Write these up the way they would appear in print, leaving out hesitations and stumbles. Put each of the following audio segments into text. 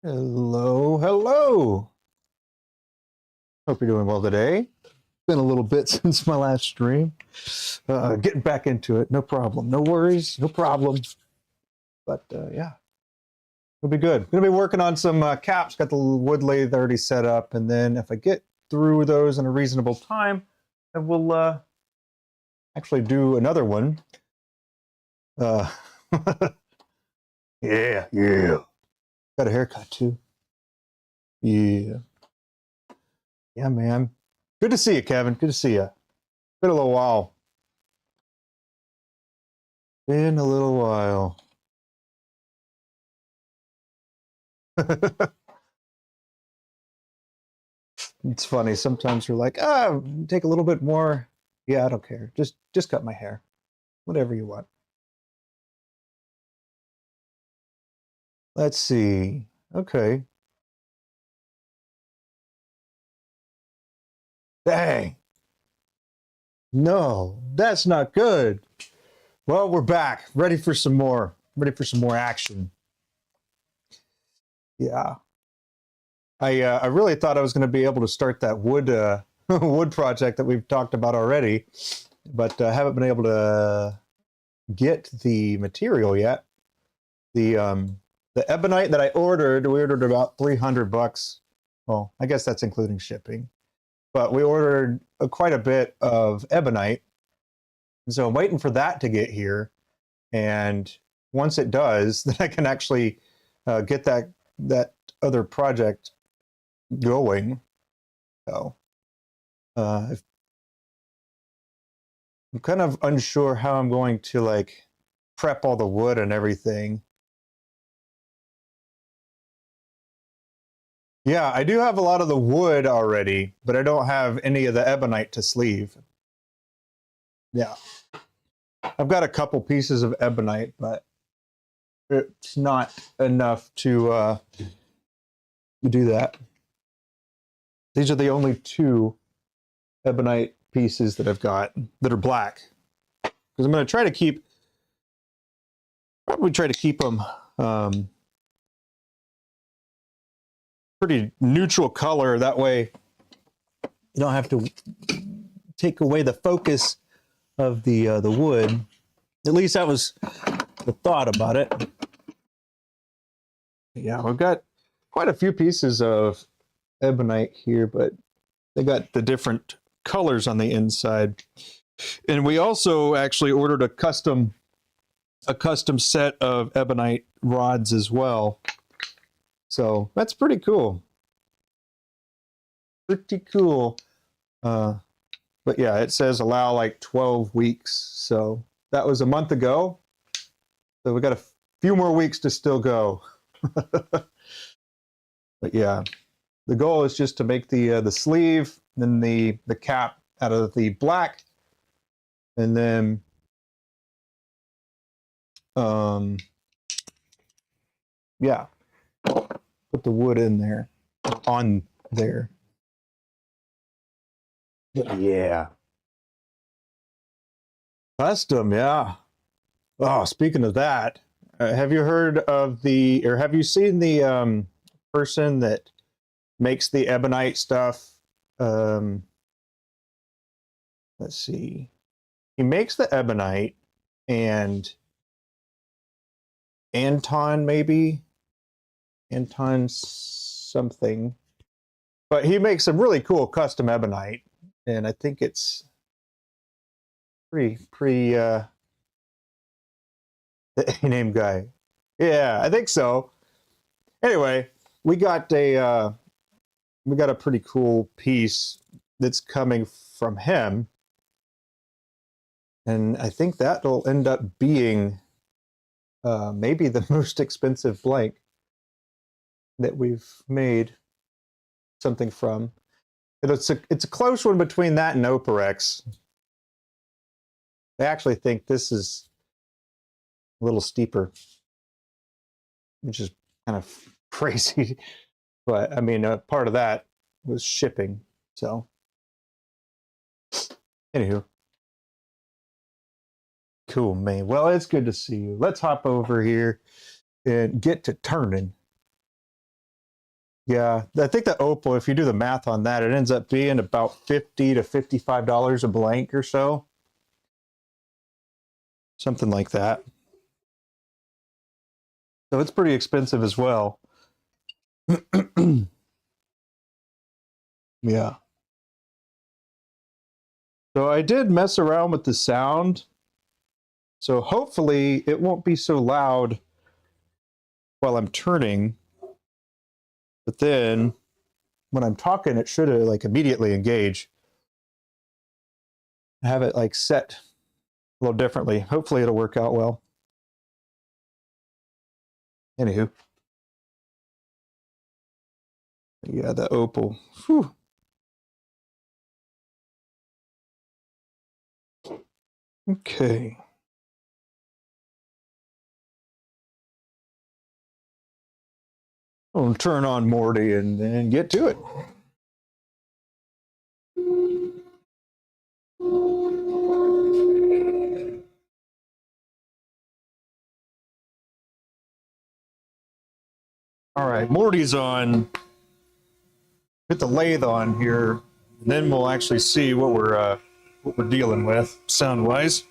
Hello, hello. Hope you're doing well today. Been a little bit since my last stream. Getting back into it, no problem. No worries, no problem. But yeah, it'll be good. Gonna be working on some caps. Got the wood lathe already set up, and then if I get through those in a reasonable time, I will actually do another one. Uh, yeah. Got a haircut too. Yeah. Yeah, man. Good to see you, Kevin. Good to see you. Been a little while. Been a little while. It's funny. Sometimes you're like, take a little bit more. Yeah, I don't care. Just cut my hair. Whatever you want. Let's see. Okay. Dang. No, that's not good. Well, we're back. Ready for some more. Ready for some more action. Yeah. I really thought I was going to be able to start that wood wood project that we've talked about already, but I haven't been able to get the material yet. The ebonite that we ordered about $300. Well, I guess that's including shipping, but we ordered quite a bit of ebonite, so I'm waiting for that to get here. And once it does, then I can actually get that other project going. So I'm kind of unsure how I'm going to like prep all the wood and everything. Yeah, I do have a lot of the wood already, but I don't have any of the ebonite to sleeve. Yeah. I've got a couple pieces of ebonite, but it's not enough to do that. These are the only two ebonite pieces that I've got that are black. Because I'm going to probably try to keep them pretty neutral color. That way you don't have to take away the focus of the wood. At least that was the thought about it. Yeah, we've got quite a few pieces of ebonite here, but they got the different colors on the inside. And we also actually ordered a custom set of ebonite rods as well. So that's pretty cool. Pretty cool. But yeah, it says allow like 12 weeks. So that was a month ago. So we got a few more weeks to still go. But yeah, the goal is just to make the sleeve, then the cap out of the black, and then yeah, put the wood in there, on there. But yeah, custom, yeah. Oh, speaking of that, have you heard of or have you seen the person that makes the ebonite stuff? Let's see. He makes the ebonite, and Anton something, but he makes some really cool custom ebonite, and I think it's pretty the name guy. Yeah, I think so. Anyway, we got a pretty cool piece that's coming from him, and I think that'll end up being maybe the most expensive blank that we've made something from. It's a close one between that and Oparex. I actually think this is a little steeper, which is kind of crazy. But I mean, part of that was shipping. So, anywho, cool, man. Well, it's good to see you. Let's hop over here and get to turning. Yeah, I think the opal, if you do the math on that, it ends up being about $50 to $55 a blank or so. Something like that. So it's pretty expensive as well. Yeah. So I did mess around with the sound. So hopefully it won't be so loud while I'm turning. But then when I'm talking, it should like immediately engage. I have it like set a little differently. Hopefully it'll work out well. Anywho. Yeah, the opal. Whew. Okay. I'll turn on Morty and then get to it. All right, Morty's on. Put the lathe on here, and then we'll actually see what we're dealing with sound wise.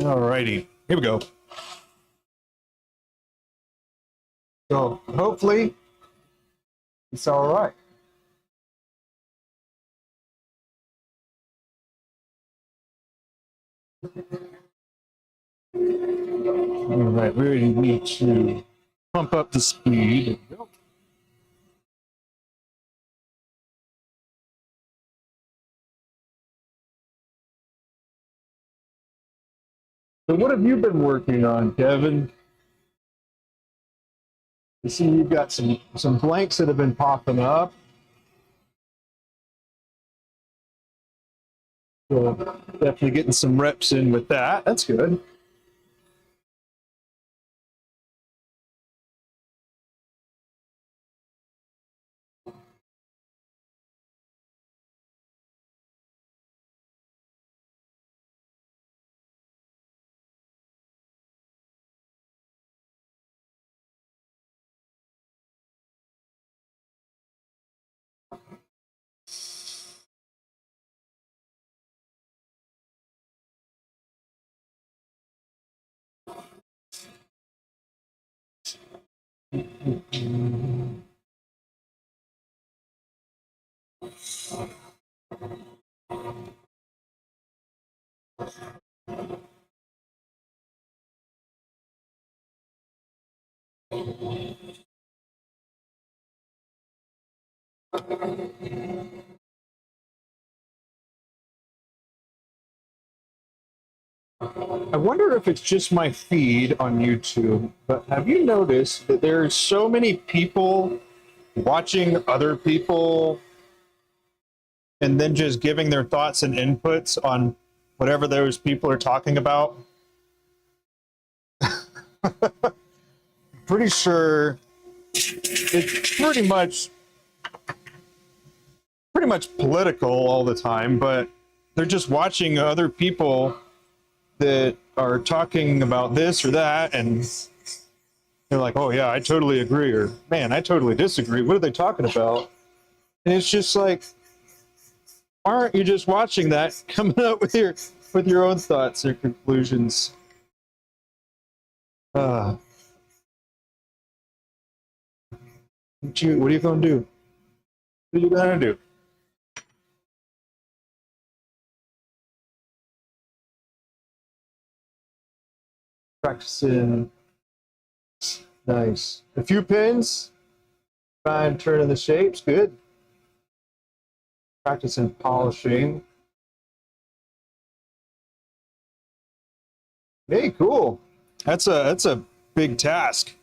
All righty, here we go. So hopefully it's all right. All right, we really need to pump up the speed. So what have you been working on, Kevin? I see you've got some blanks that have been popping up. So definitely getting some reps in with that. That's good. I wonder if it's just my feed on YouTube, but have you noticed that there's so many people watching other people and then just giving their thoughts and inputs on whatever those people are talking about? Pretty sure it's pretty much political all the time, but they're just watching other people that are talking about this or that, and they're like, oh yeah, I totally agree, or man, I totally disagree. What are they talking about? And it's just like, why aren't you just watching that, coming up with your own thoughts or conclusions? What are you gonna do? What are you gonna do? Practicing. Nice. A few pins. Fine turning the shapes. Good. Practicing polishing. Hey, cool. That's a big task.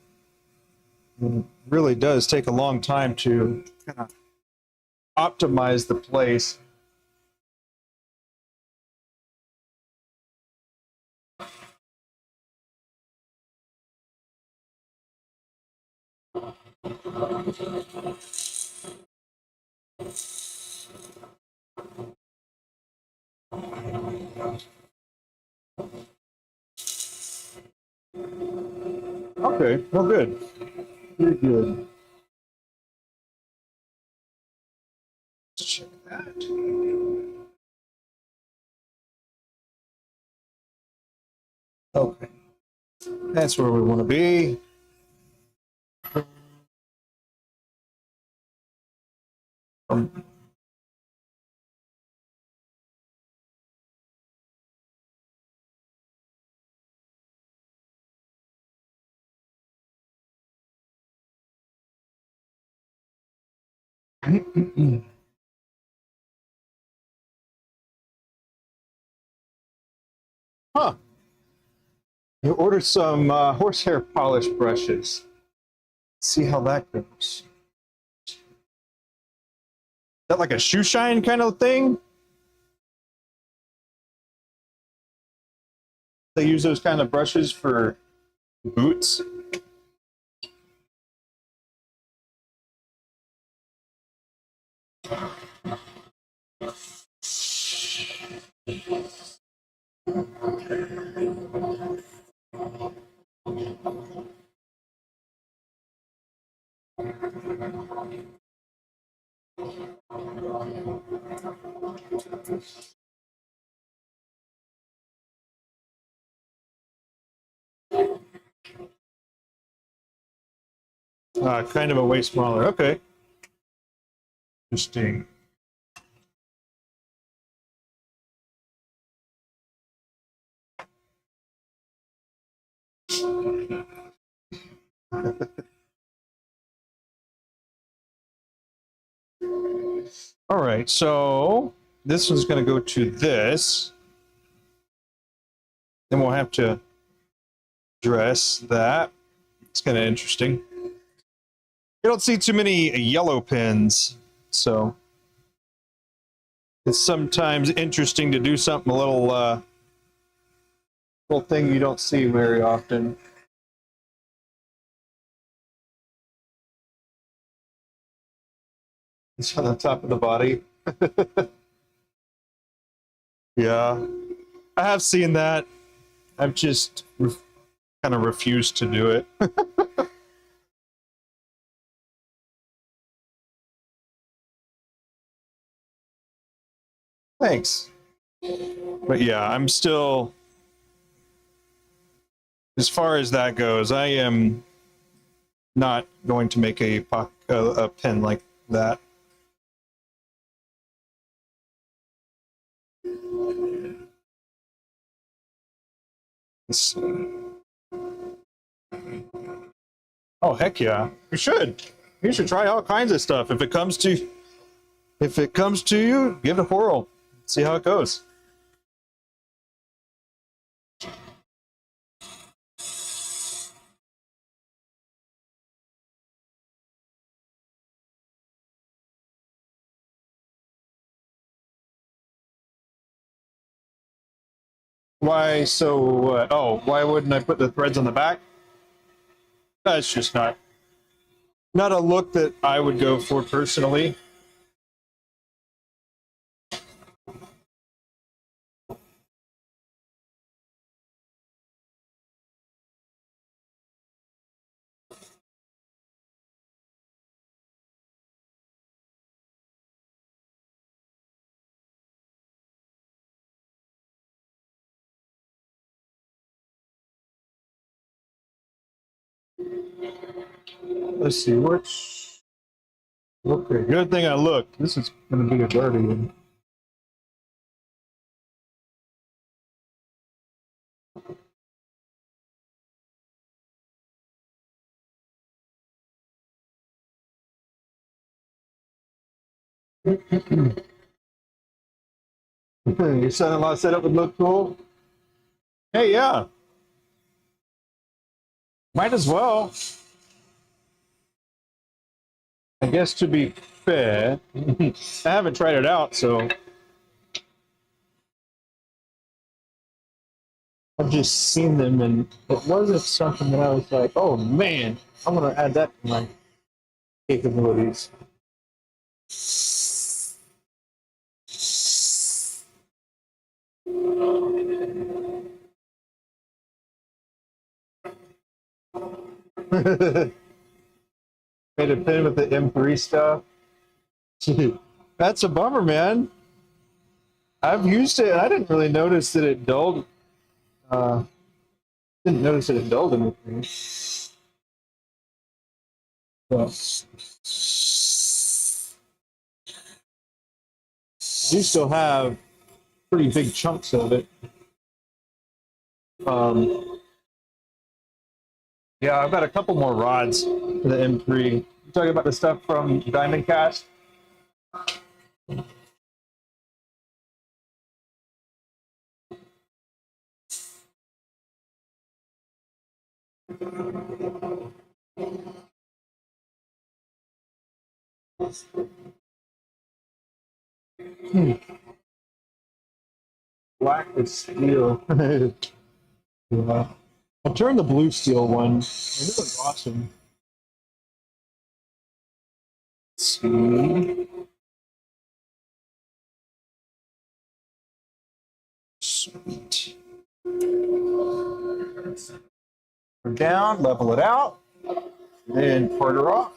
It really does take a long time to kind of optimize the place. Okay, well, good. Very good. Let's check that. Okay, that's where we want to be. Um, huh. You ordered some horsehair polish brushes. See how that goes. Is that like a shoe shine kind of thing? They use those kind of brushes for boots. Kind of a way smaller. Okay. Interesting. All right, so this one's going to go to this. Then we'll have to dress that. It's kind of interesting. You don't see too many yellow pins, so it's sometimes interesting to do something a little thing you don't see very often. It's on the top of the body. Yeah, I have seen that. I've just kind of refused to do it. Thanks. But yeah, I'm still, as far as that goes, I am not going to make a pen like that. Oh heck yeah, you should. You should try all kinds of stuff. If it comes to you, give it a whirl. See how it goes. Why so? Oh, why wouldn't I put the threads on the back? That's just not a look that I would go for personally. Let's see which. Okay, good thing I looked. This is going to be a dirty one. Your son-in-law said it would look cool. Hey, yeah, might as well. I guess to be fair, I haven't tried it out, so I've just seen them, and it wasn't something that I was like, oh man, I'm gonna add that to my capabilities. Made a pin with the M3 stuff. That's a bummer, man. I've used it. I didn't really notice that it dulled. Didn't notice that it dulled anything. But you still have pretty big chunks of it. Yeah, I've got a couple more rods for the M3. You talking about the stuff from Diamond Cast? Black with steel. Yeah. I turned the blue steel one, and it was awesome. Let's see. Sweet. Her down, level it out, then part her off.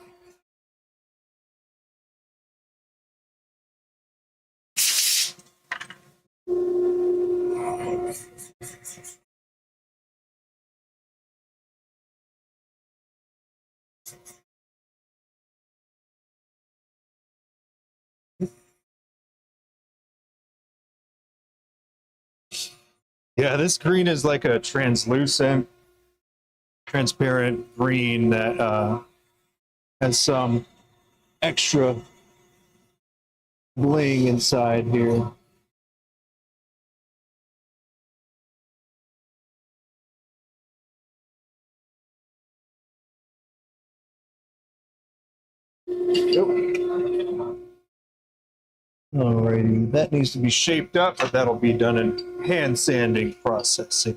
Yeah, this green is like a translucent, transparent green that has some extra bling inside here. Alrighty, that needs to be shaped up, but that'll be done in hand sanding processing.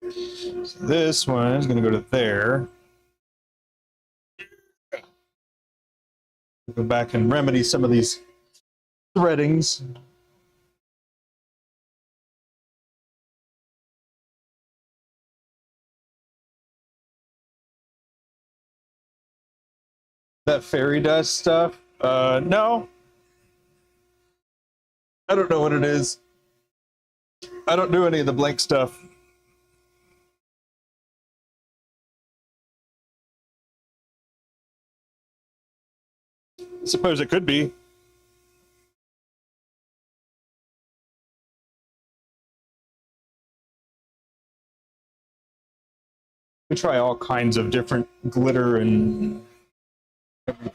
So this one is going to go to there. Go back and remedy some of these threadings. That fairy dust stuff? No. I don't know what it is. I don't do any of the blank stuff. I suppose it could be. We try all kinds of different glitter and everything.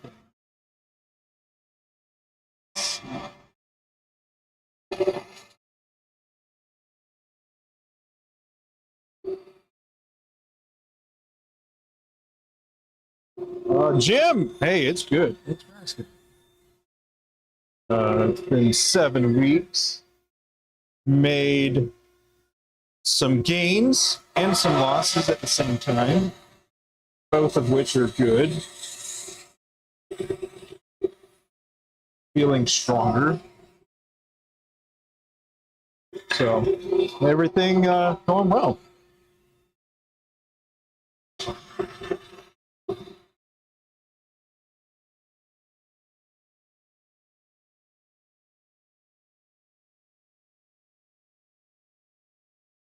Jim, hey, it's good. It's good. It's been 7 weeks. Made some gains and some losses at the same time, both of which are good. Feeling stronger. So everything going well.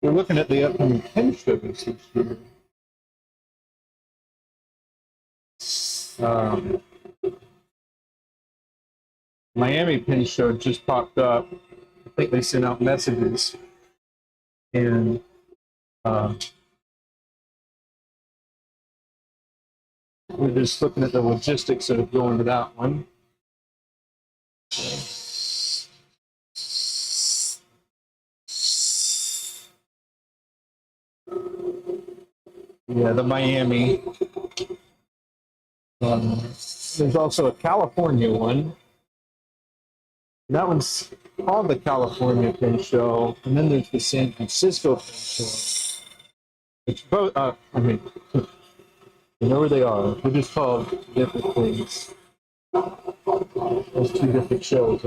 We're looking at the upcoming pin shows this year. Miami pin show just popped up. I think they sent out messages, and we're just looking at the logistics of going to that one. Yeah, the Miami. There's also a California one. That one's called the California Pin Show, and then there's the San Francisco Pin Show. It's both. I mean, you know where they are. They're just called different things. Those 2 different shows.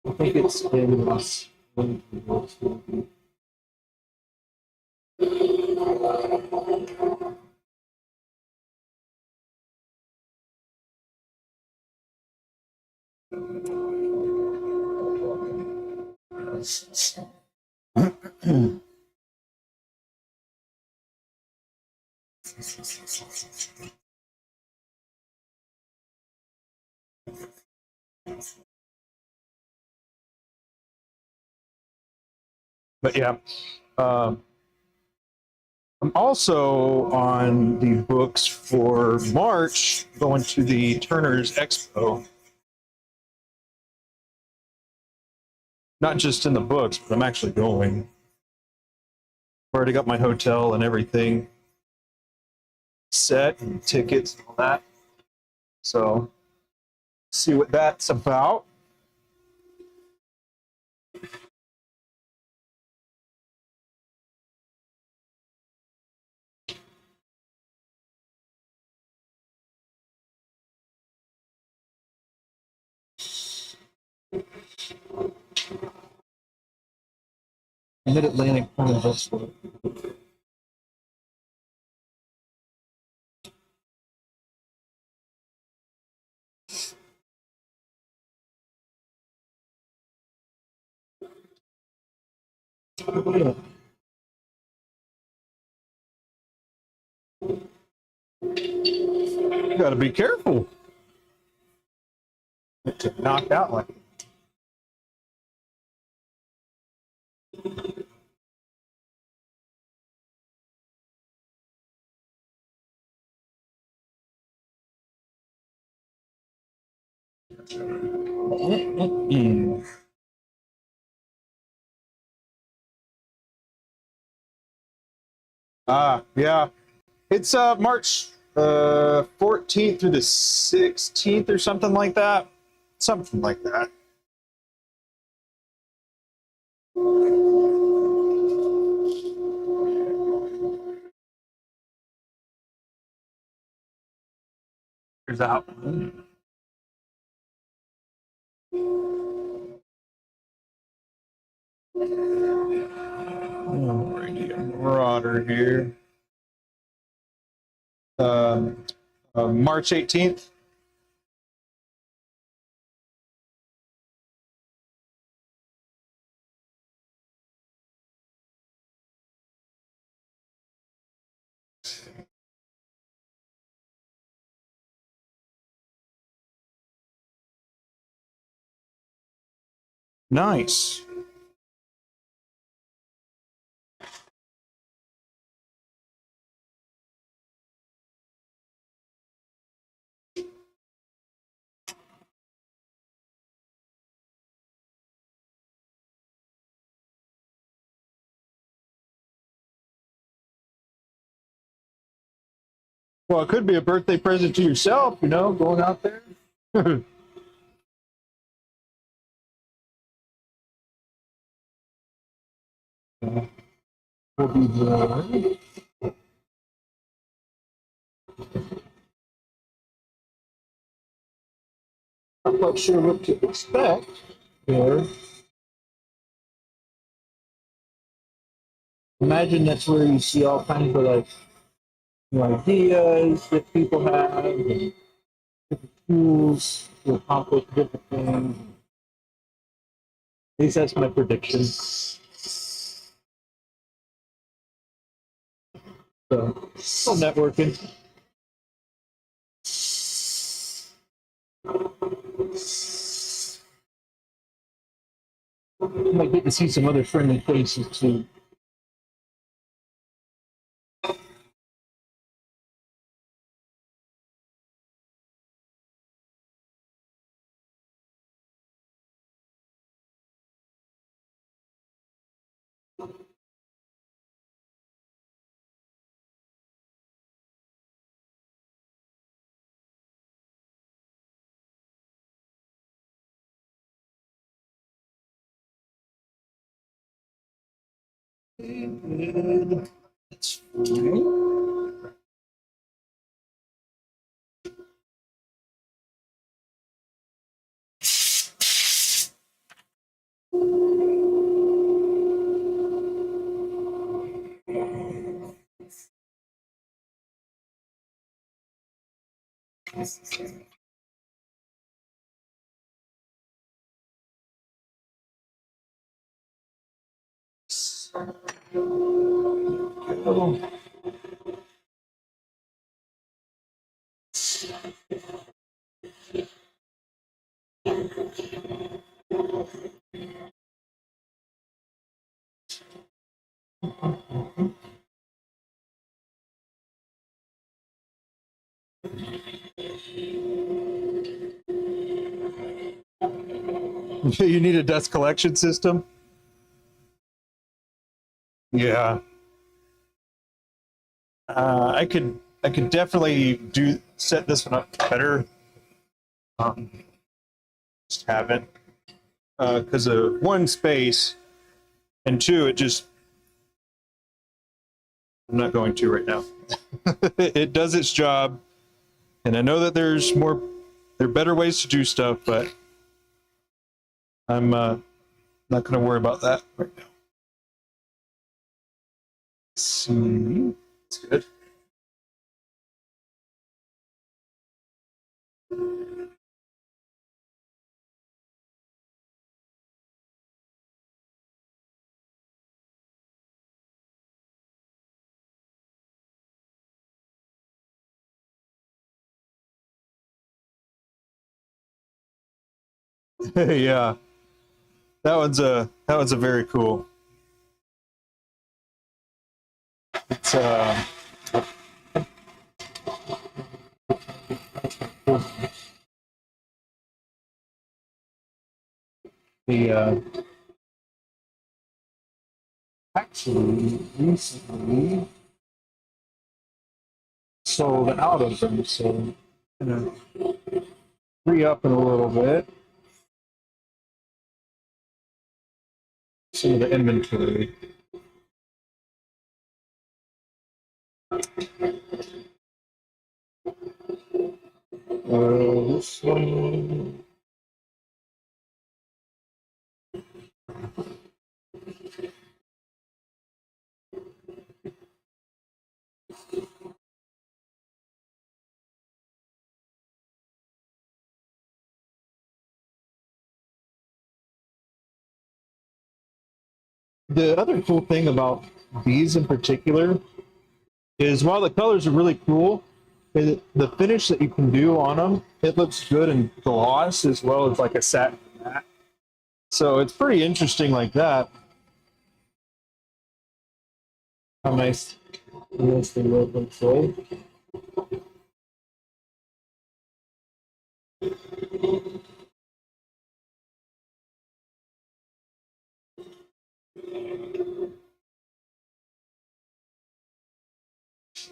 I think it's in but yeah, I'm also on the books for March, going to the Turner's Expo. Not just in the books, but I'm actually going. I've already got my hotel and everything set, and tickets and all that. So, see what that's about. Mid-Atlantic Investment. You got to be careful. To knock out like. Yeah. It's March 14th through the 16th or something like that. Something like that. Here's that one. Marauder here. March 18th. Nice. Well, it could be a birthday present to yourself, you know, going out there. We'll be there. I'm not sure what to expect here. Imagine that's where you see all kinds of like ideas that people have and different tools to accomplish different things. At least that's my prediction. So, still networking. Might get to see some other friendly faces too. That's fine. You need a dust collection system? Yeah. I could definitely set this one up better. Just have it because of one, space, and two, it just, I'm not going to right now. It does its job, and I know that there are better ways to do stuff, but I'm not going to worry about that right now. Let's see, that's good. Yeah, that one's a very cool. It's the actually recently sold out of them, so I'm gonna free up in a little bit some of the inventory. This one. The other cool thing about these in particular is while the colors are really cool, the finish that you can do on them, it looks good in gloss as well as like a satin matte. So it's pretty interesting like that. How nice they look like so.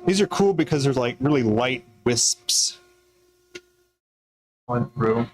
These are cool because they're like really light wisps on through.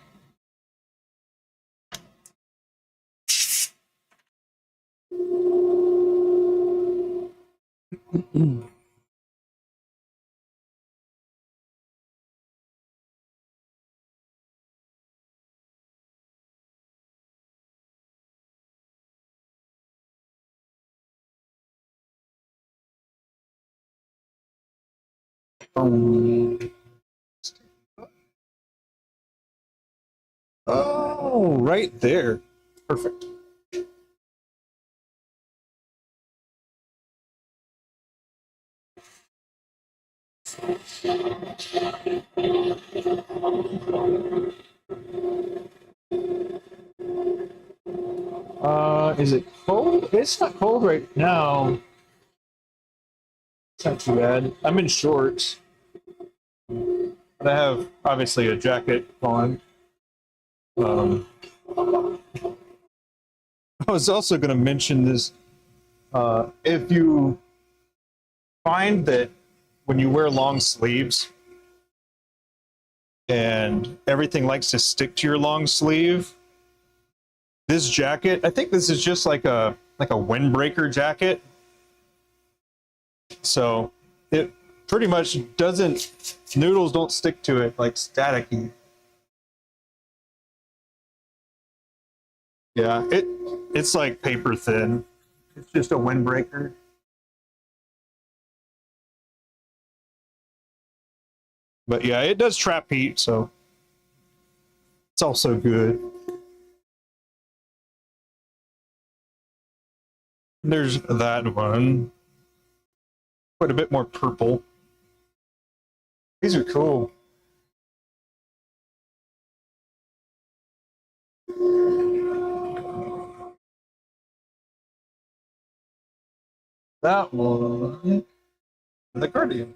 Oh, right there. Perfect. Is it cold? It's not cold right now. It's not too bad. I'm in shorts. But I have obviously a jacket on. I was also going to mention this. If you find that when you wear long sleeves and everything likes to stick to your long sleeve, this jacket, I think this is just like a windbreaker jacket. So it pretty much doesn't, noodles don't stick to it like staticky. Yeah, it's like paper thin. It's just a windbreaker. But yeah, it does trap heat, so it's also good. There's that one. Quite a bit more purple. These are cool. That one. The Guardian.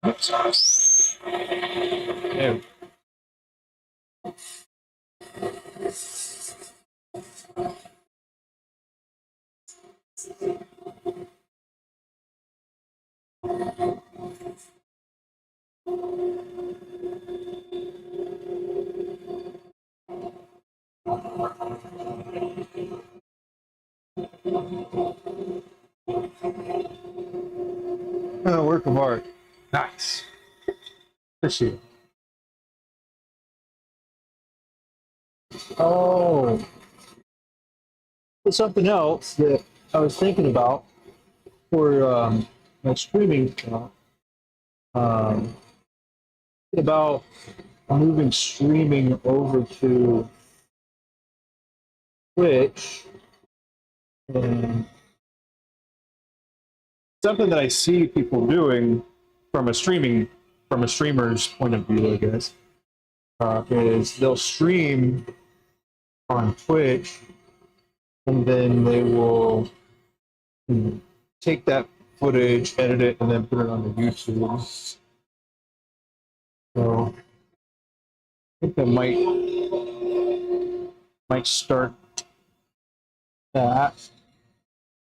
Oops. Ew. Oh, work of art. Nice. Appreciate it. Oh, something else that I was thinking about for my streaming stuff, um, about moving streaming over to Twitch, and something that I see people doing from a streamer's point of view, I guess, is they'll stream on Twitch, and then they will take that footage, edit it, and then put it on the YouTube. So I think I might start that.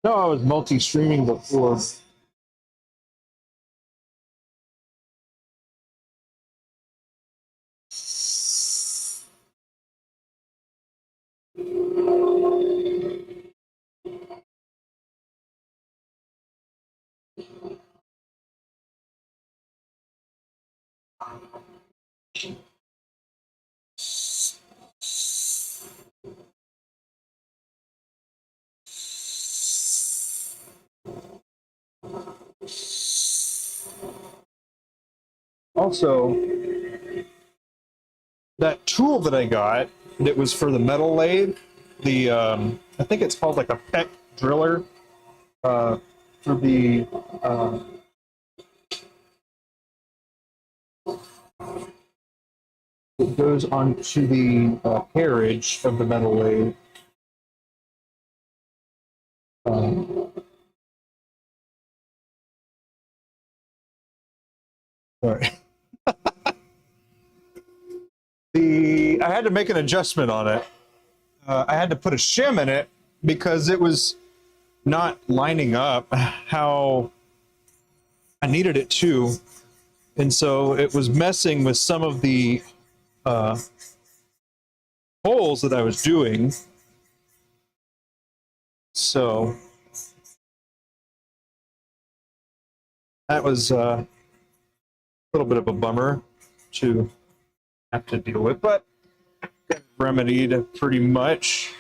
No, I was multi-streaming before. Also, that tool that I got that was for the metal lathe, the I think it's called like a PEC driller, for the it goes onto the carriage of the metal lathe. Sorry. I had to make an adjustment on it. I had to put a shim in it because it was not lining up how I needed it to, and so it was messing with some of the holes that I was doing. So that was a little bit of a bummer to have to deal with, but remedied pretty much.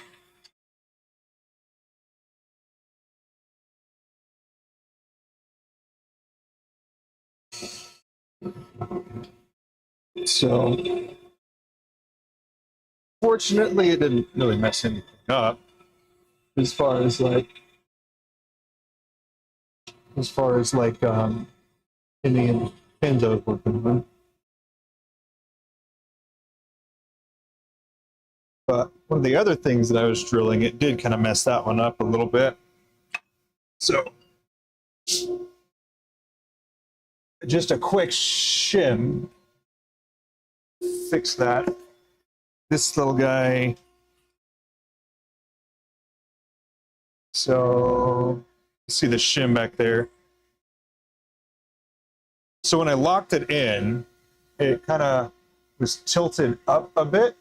So fortunately it didn't really mess anything up as far as like any pins I was working on. But one of the other things that I was drilling, it did kind of mess that one up a little bit. So just a quick shim, fix that. This little guy. So you see the shim back there. So when I locked it in, it kind of was tilted up a bit.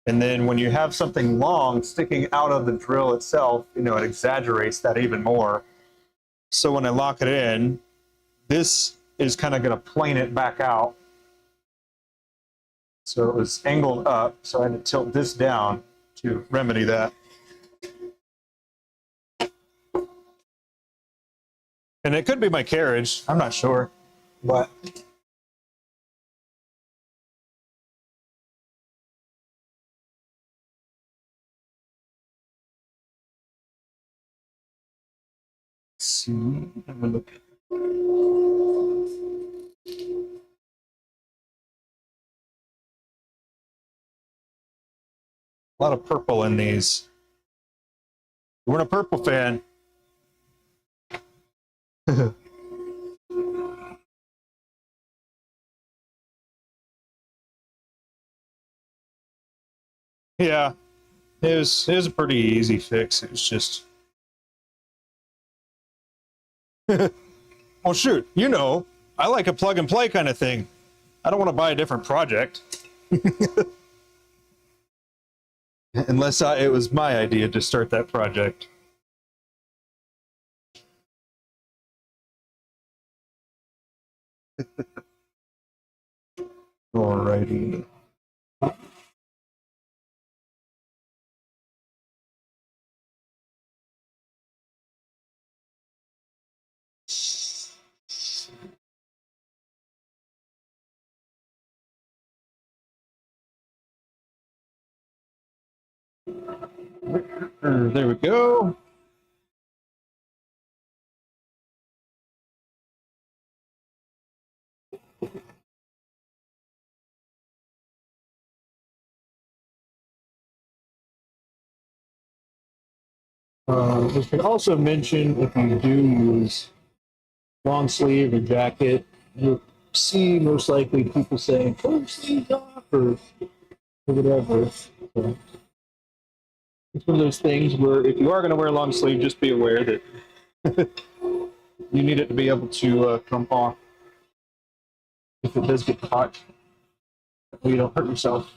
And then when you have something long sticking out of the drill itself, you know, it exaggerates that even more. So when I lock it in, this is kind of going to plane it back out. So it was angled up, so I had to tilt this down to remedy that. And it could be my carriage, I'm not sure, but let's see, have a look. A lot of purple in these. You weren't a purple fan. Yeah, it was a pretty easy fix. It was just, well, shoot, you know, I like a plug and play kind of thing. I don't want to buy a different project. Unless it was my idea to start that project. Alrighty. There we go. I should also mention, if you do use long sleeve or jacket, you'll see most likely people saying pull your sleeves off or whatever. So it's one of those things where if you are going to wear a long sleeve, just be aware that you need it to be able to come off if it does get caught, so you don't hurt yourself.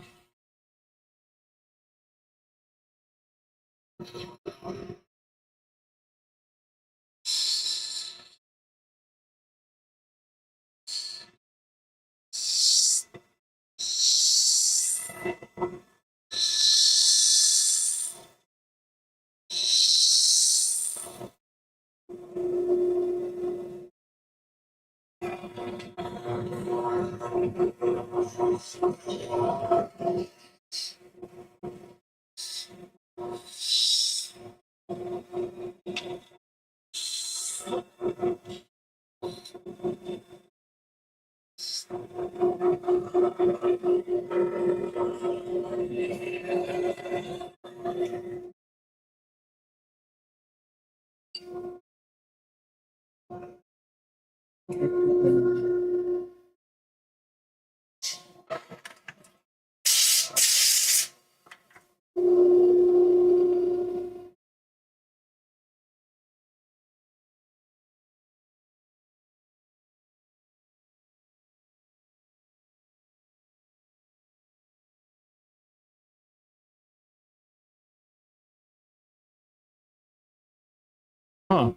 Huh.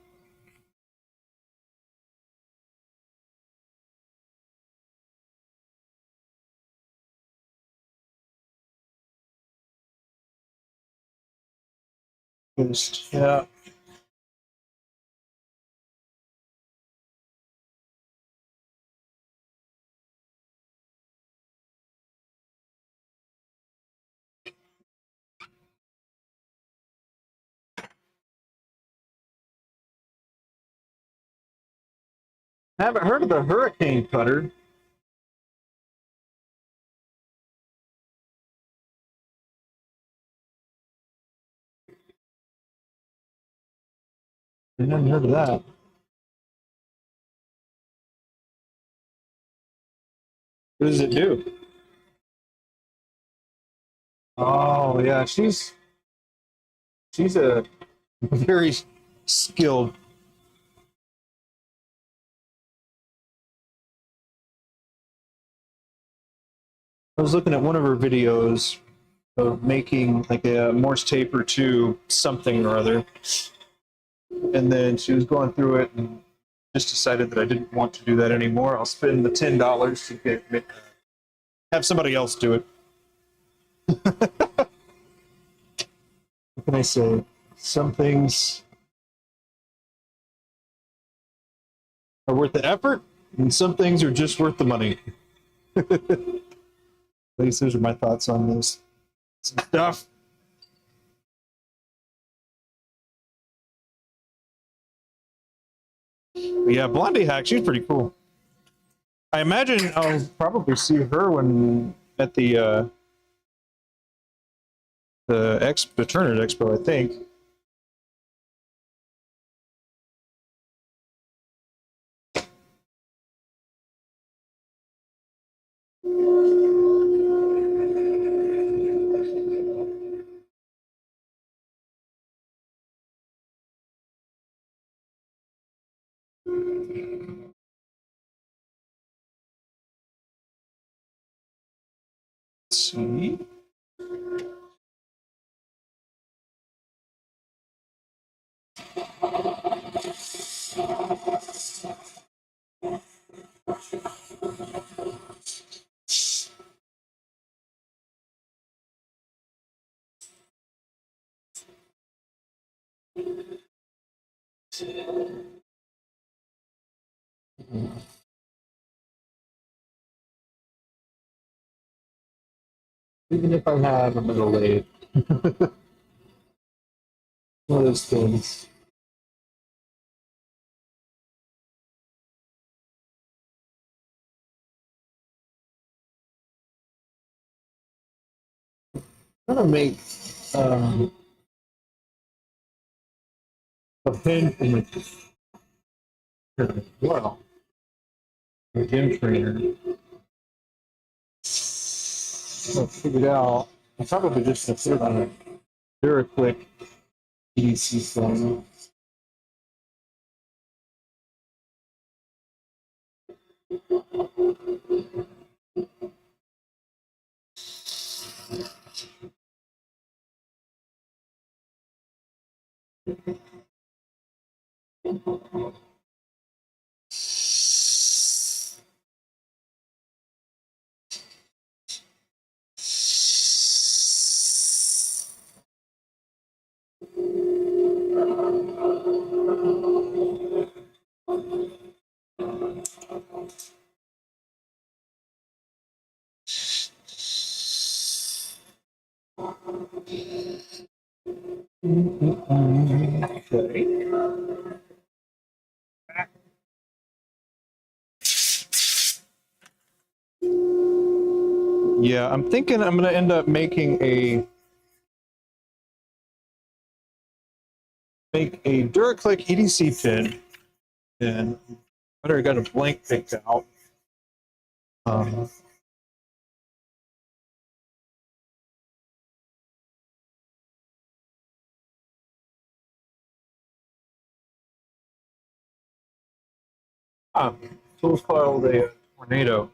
Yeah. I haven't heard of the hurricane cutter. I haven't heard of that. What does it do? Oh yeah, she's a very skilled. I was looking at one of her videos of making like a Morse taper to something or other, and then she was going through it and just decided that I didn't want to do that anymore. I'll spend the $10 to have somebody else do it. What can I say? Some things are worth the effort, and some things are just worth the money. At least those are my thoughts on this stuff. But yeah, Blondie Hack, she's pretty cool. I imagine I'll probably see her when at the Turner Expo, I think. Let's see. Even if I have a middle lathe. One of those things. I'm gonna make a pin from the well, a gym trainer. I figured out I'm probably just gonna put it on a Duraclick EDC phone. Okay. Yeah, I'm thinking I'm gonna end up making a Duraclick EDC pin, and I already got a blank picked out. So it's called a tornado.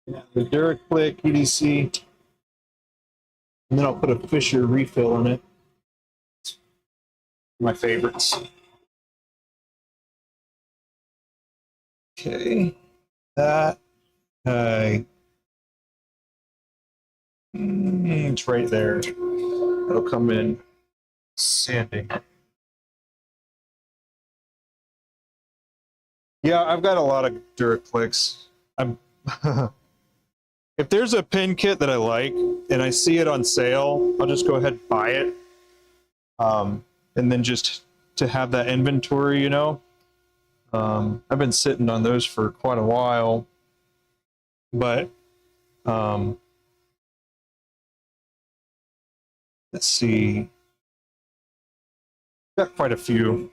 Yeah, the Duraclick EDC, and then I'll put a Fisher refill in it. My favorites. Okay, that it's right there. It'll come in sandy. Yeah, I've got a lot of Duraclicks. I'm if there's a pin kit that I like and I see it on sale, I'll just go ahead and buy it. And then just to have that inventory, you know. I've been sitting on those for quite a while, but let's see. Got quite a few.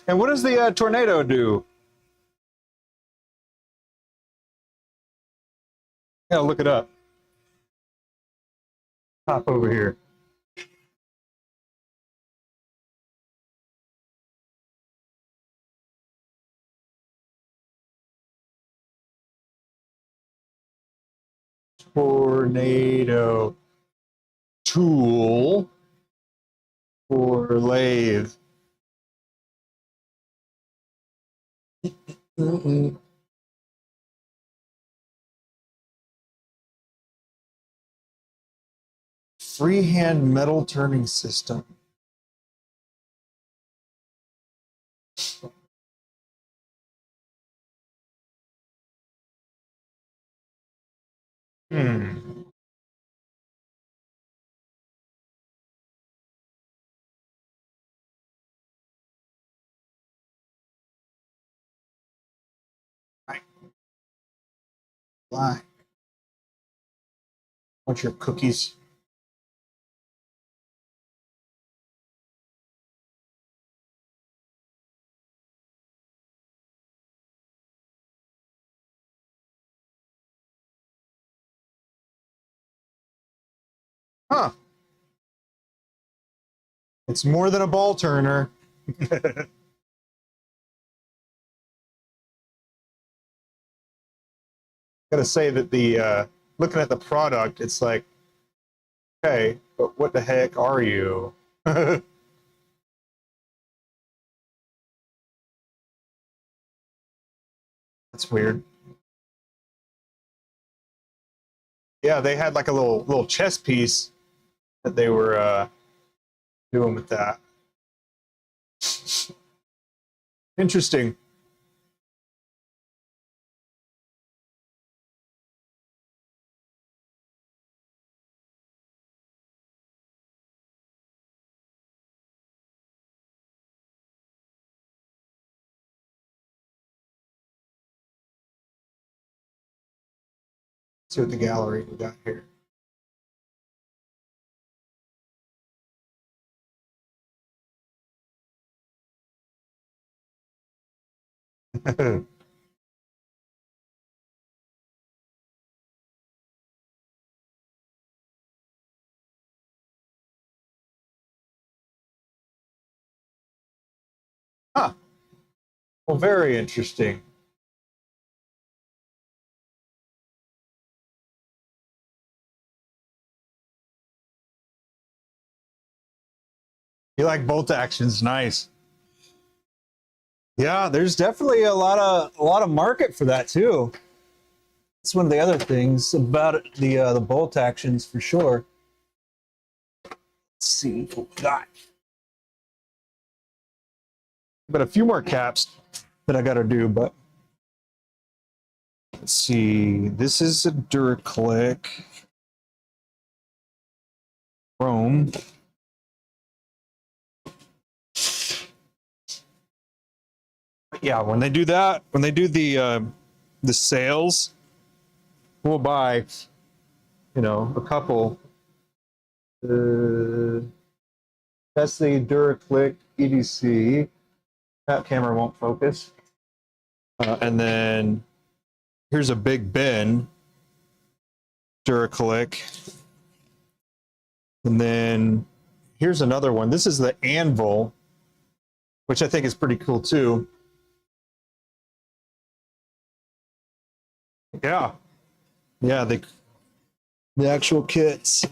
And what does the tornado do? Yeah, look it up. Hop over here. Tornado tool for lathe. Freehand metal turning system. Hmm. Black. What's your cookies? Huh. It's more than a ball turner. Gotta say that the looking at the product, it's like, okay, but what the heck are you? That's weird. Yeah, they had like a little chess piece that they were doing with that. Interesting. See what the gallery we got here. Huh. Well, very interesting. You like bolt actions, nice. Yeah, there's definitely a lot of market for that too. That's one of the other things about it, the bolt actions for sure. Let's see what we got. But a few more caps that I got to do. But let's see. This is a Duraclick Chrome. Yeah, when they do that, when they do the sales, we'll buy, a couple. That's the Duraclick EDC. That camera won't focus. And then here's a Big Ben Duraclick. And then here's another one. This is the Anvil, which I think is pretty cool too. Yeah. Yeah, the actual kits.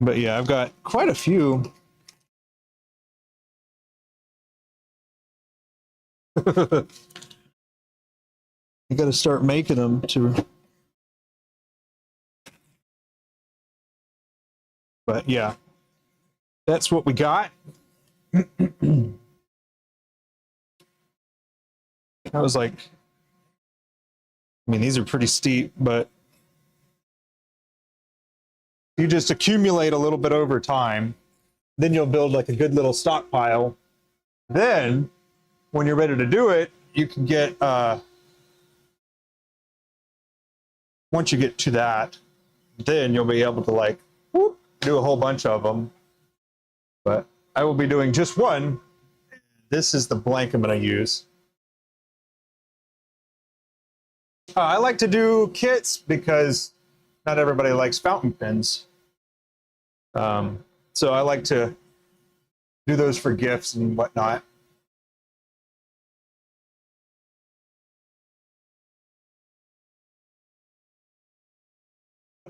But yeah, I've got quite a few. You got to start making them to. But yeah, that's what we got. I was like, I mean, these are pretty steep, but you just accumulate a little bit over time. Then you'll build like a good little stockpile. Then, when you're ready to do it, you can get, once you get to that, then you'll be able to like whoop, do a whole bunch of them. But I will be doing just one. This is the blank I'm going to use. I like to do kits because not everybody likes fountain pens. So I like to do those for gifts and whatnot.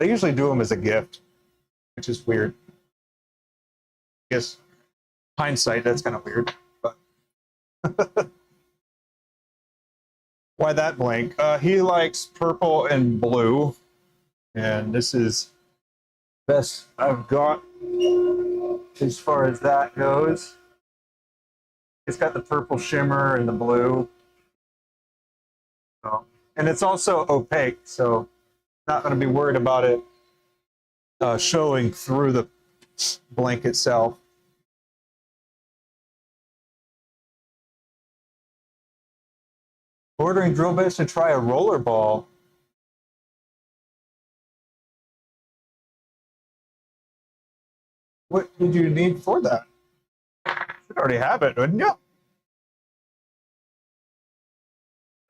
I usually do them as a gift, which is weird. I guess hindsight, that's kind of weird. But why that blank? He likes purple and blue, and this is best I've got as far as that goes. It's got the purple shimmer and the blue. So, and it's also opaque, so not going to be worried about it showing through the blank itself. Ordering drill bits to try a roller ball. What did you need for that? Should already have it, wouldn't you?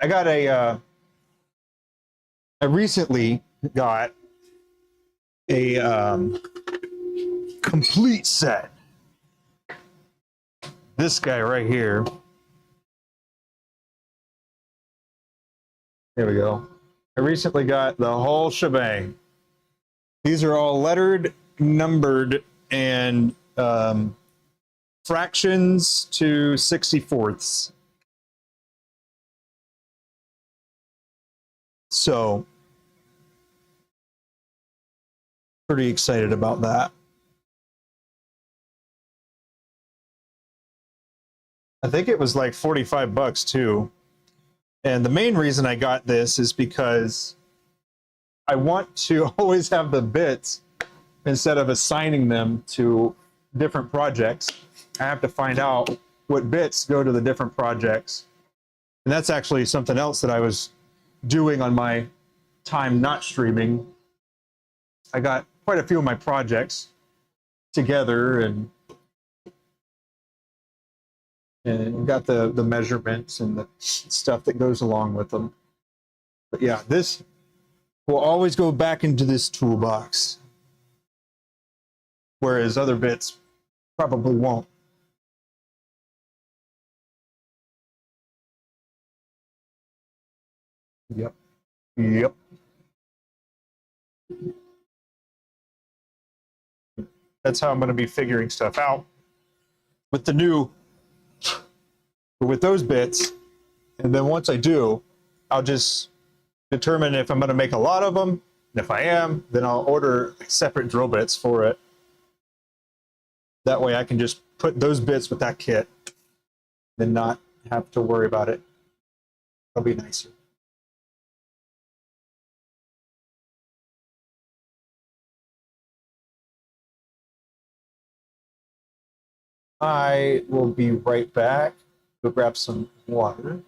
I got I recently got a complete set. This guy right here. There we go. I recently got the whole shebang. These are all lettered, numbered, and fractions to 64ths. So, pretty excited about that. I think it was like 45 bucks too. And the main reason I got this is because I want to always have the bits instead of assigning them to different projects. I have to find out what bits go to the different projects. And that's actually something else that I was doing on my time not streaming. I got quite a few of my projects together and got the measurements and the stuff that goes along with them. But yeah, this will always go back into this toolbox, whereas other bits probably won't. Yep. Yep. That's how I'm going to be figuring stuff out with the new, with those bits. And then once I do, I'll just determine if I'm going to make a lot of them. And if I am, then I'll order separate drill bits for it. That way I can just put those bits with that kit and not have to worry about it. It'll be nicer. I will be right back. Go grab some water.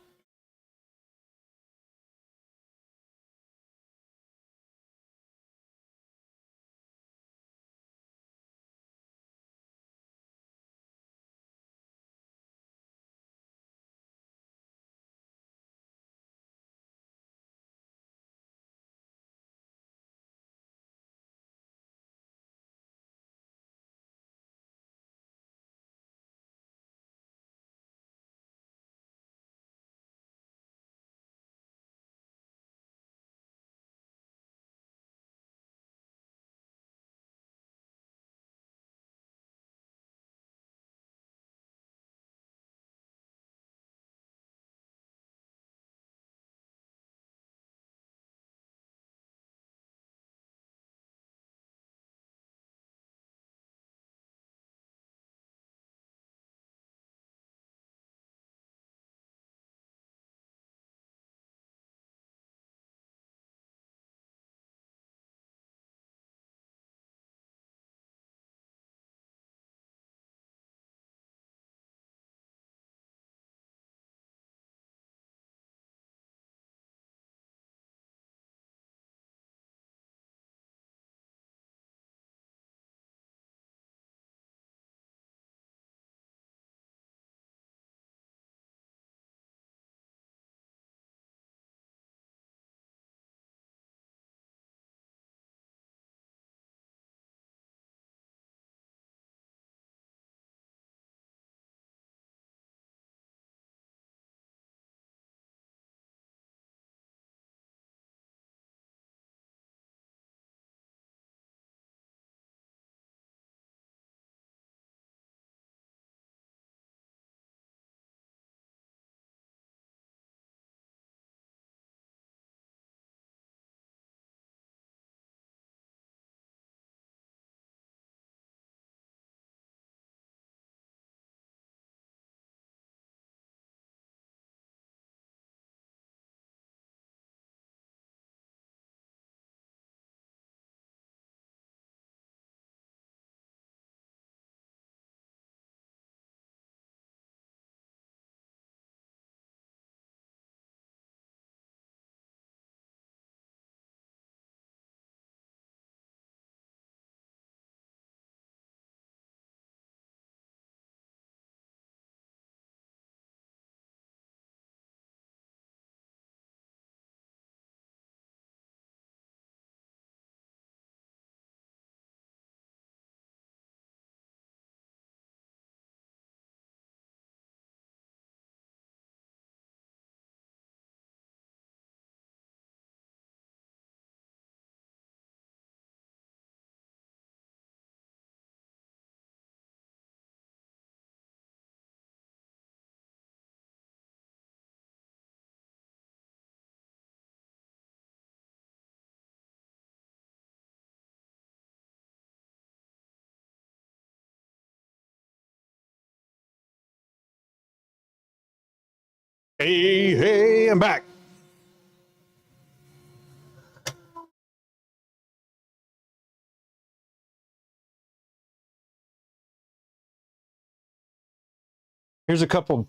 Hey, I'm back. Here's a couple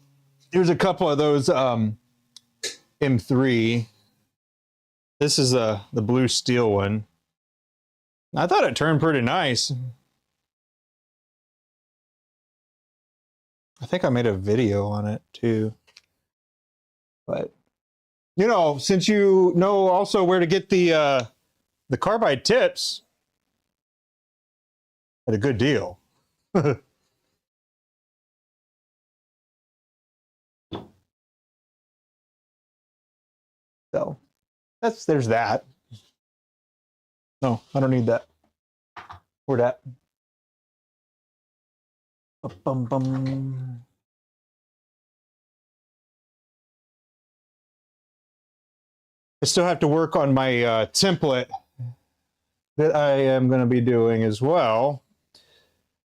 of those M3. This is the blue steel one. I thought it turned pretty nice. I think I made a video on it too. But you know, since you know also where to get the carbide tips at a good deal. So there's that. No, I don't need that. Where'd that? Bum, bum. I still have to work on my template that I am going to be doing as well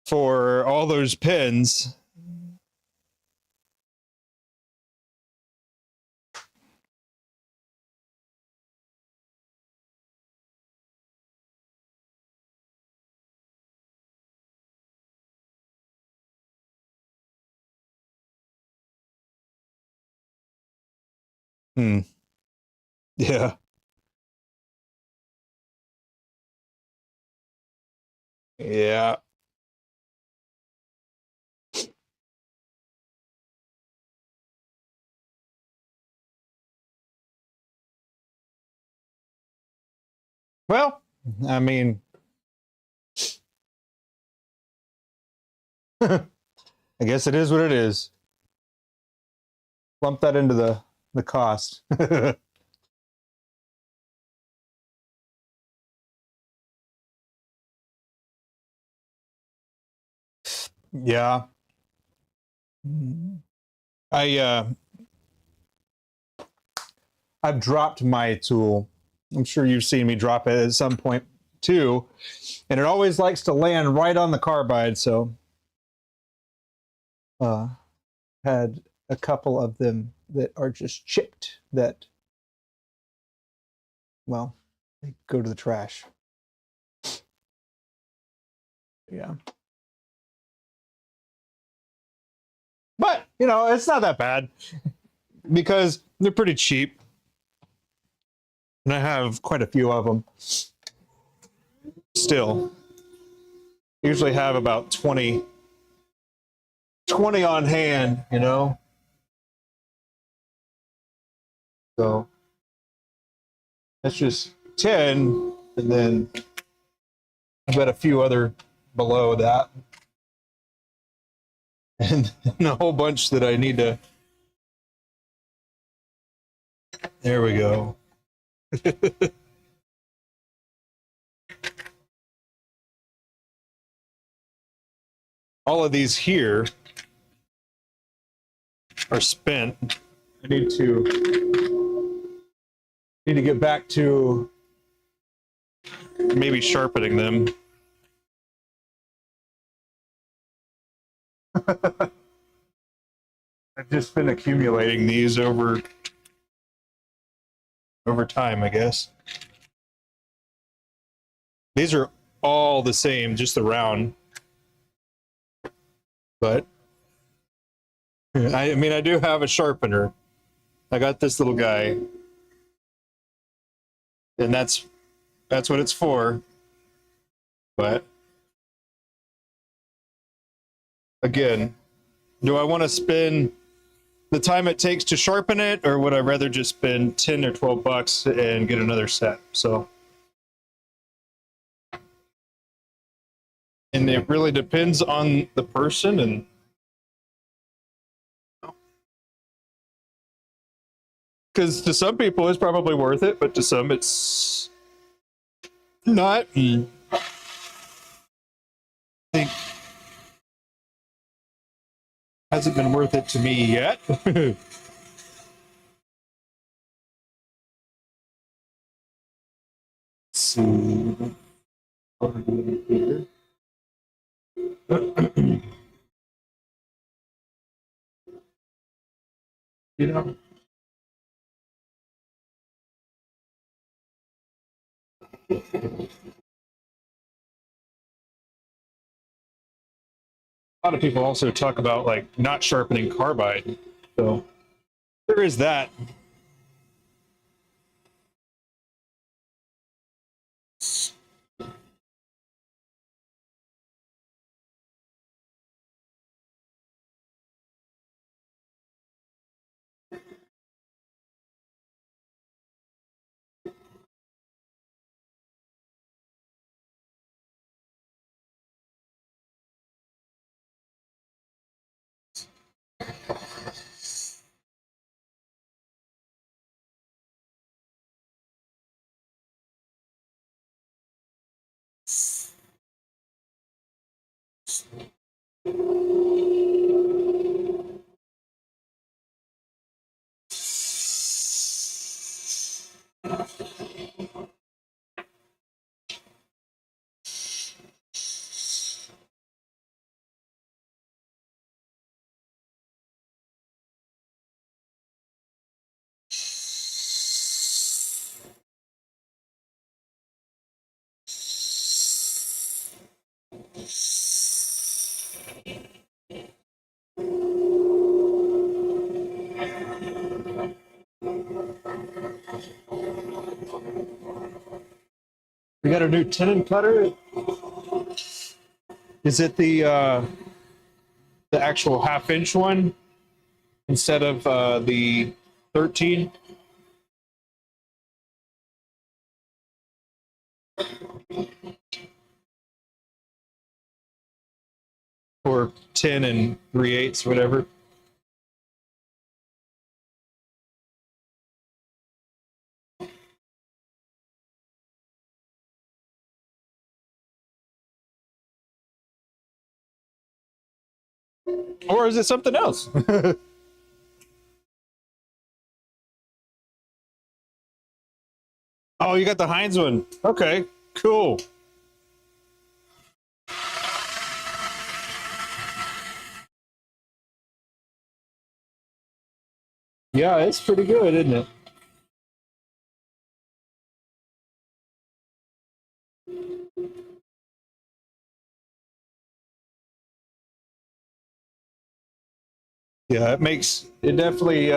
for all those pins. Yeah. Yeah. Well, I mean, I guess it is what it is. Lump that into the cost. Yeah. I've dropped my tool. I'm sure you've seen me drop it at some point too, and it always likes to land right on the carbide. So, had a couple of them that are just chipped. That, well, they go to the trash. Yeah. But, you know, it's not that bad because they're pretty cheap. And I have quite a few of them. Still. Usually have about 20 on hand, you know? So that's just 10. And then I've got a few other below that. And a whole bunch that I need to. There we go. All of these here are spent. I need to get back to maybe sharpening them. I've just been accumulating these over time, I guess. These are all the same, just the round. But I mean, I do have a sharpener. I got this little guy, and that's what it's for. But again, do I want to spend the time it takes to sharpen it, or would I rather just spend 10 or 12 bucks and get another set? So, and it really depends on the person, and because to some people it's probably worth it, but to some it's not. I think hasn't been worth it to me yet. Let's see. You know, A lot of people also talk about like not sharpening carbide, so there is that. We got a new tenon cutter. Is it the actual half-inch one instead of the 13? Or 10 and 3/8, whatever. Or is it something else? Oh, you got the Heinz one. Okay, cool. Yeah, it's pretty good, isn't it? Yeah, it definitely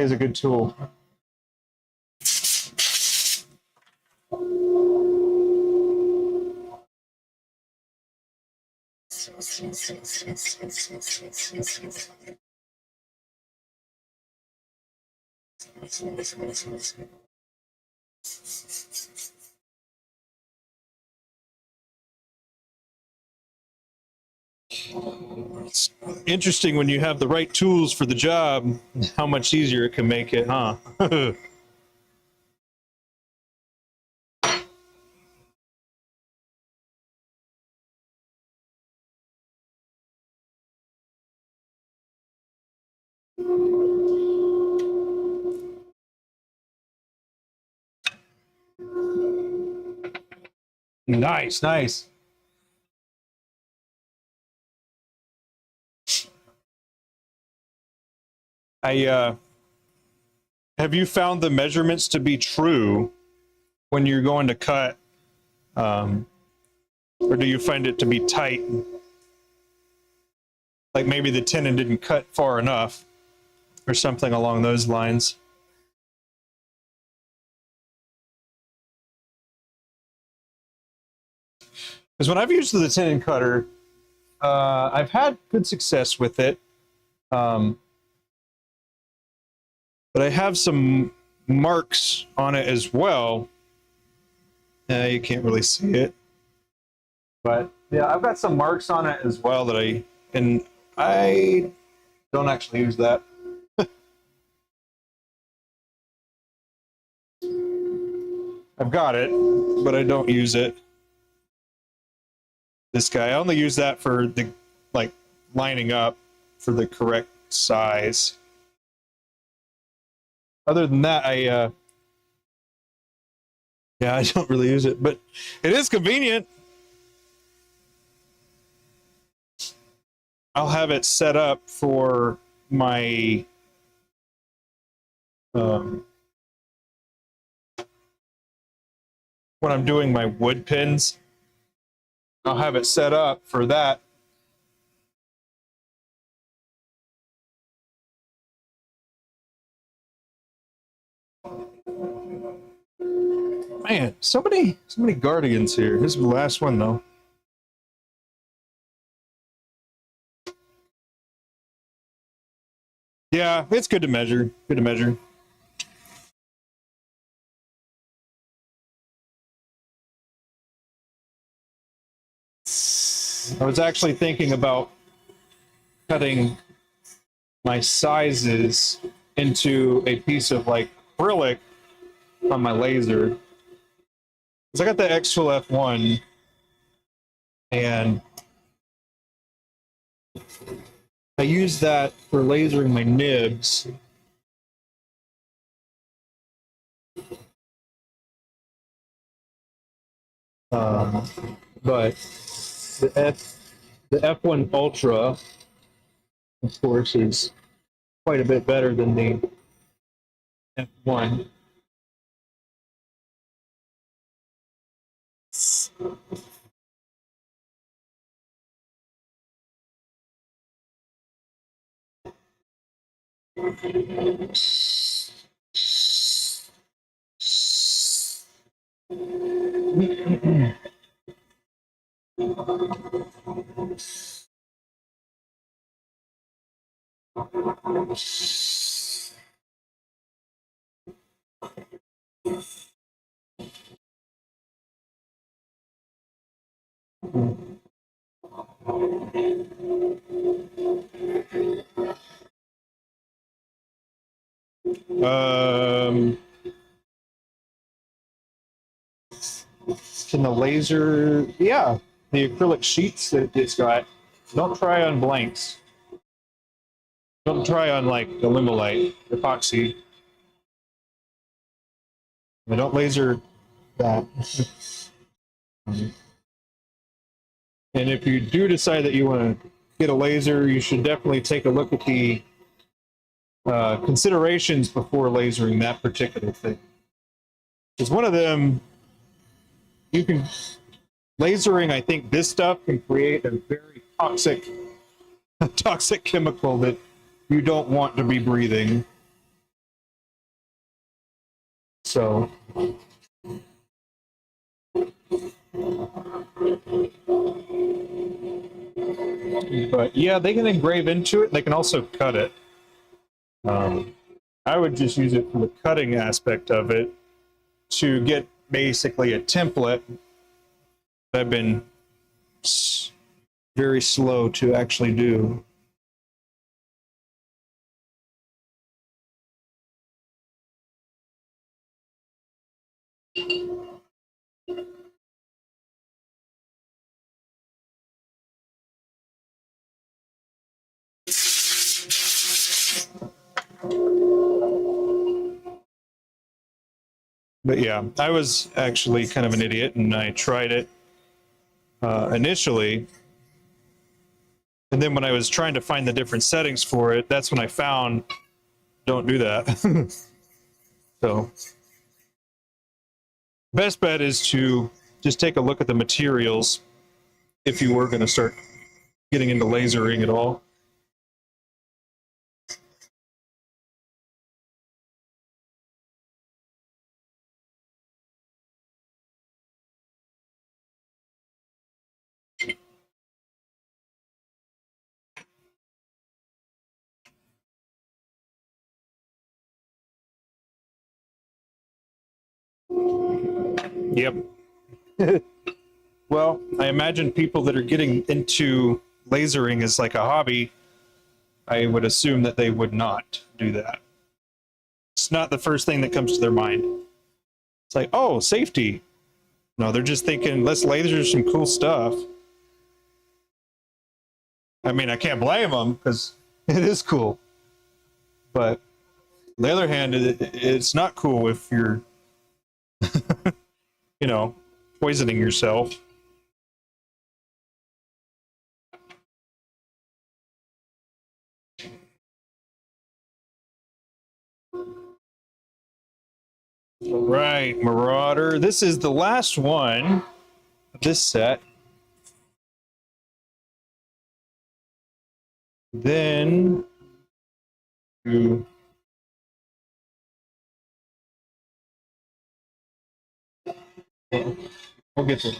is a good tool. It's interesting when you have the right tools for the job, how much easier it can make it, huh? Nice, nice. I have you found the measurements to be true when you're going to cut, um, or do you find it to be tight? Like maybe the tenon didn't cut far enough, or something along those lines. Because when I've used the tenon cutter, I've had good success with it. But I have some marks on it as well. You can't really see it. But yeah, I've got some marks on it as well that I don't actually use that. I've got it, but I don't use it. This guy, I only use that for the like lining up for the correct size. Other than that, yeah, I don't really use it, but it is convenient. I'll have it set up for my when I'm doing my wood pins, I'll have it set up for that. Man, so many guardians here. This is the last one though. Yeah, it's good to measure. Good to measure. I was actually thinking about cutting my sizes into a piece of like acrylic on my laser. Because I got the X2 F1 and I use that for lasering my nibs. But the F1 Ultra, of course, is quite a bit better than the F1. Um, can the laser? Yeah, the acrylic sheets that it's got. Don't try on blanks. Don't try on like Elimolite, epoxy. Don't laser that. And if you do decide that you want to get a laser, you should definitely take a look at the considerations before lasering that particular thing. Because one of them, you can lasering. I think this stuff can create a very toxic chemical that you don't want to be breathing. So. But yeah, they can engrave into it. They can also cut it. I would just use it for the cutting aspect of it to get basically a template. I've been very slow to actually do. But yeah, I was actually kind of an idiot, and I tried it initially. And then when I was trying to find the different settings for it, that's when I found don't do that. So best bet is to just take a look at the materials if you were going to start getting into lasering at all. Yep. Well, I imagine people that are getting into lasering as like a hobby, I would assume that they would not do that. It's not the first thing that comes to their mind. It's like, oh, safety. No, they're just thinking, let's laser some cool stuff. I mean, I can't blame them because it is cool. But on the other hand, it's not cool if you're, poisoning yourself. All right, Marauder. This is the last one of this set. Then we'll get to it.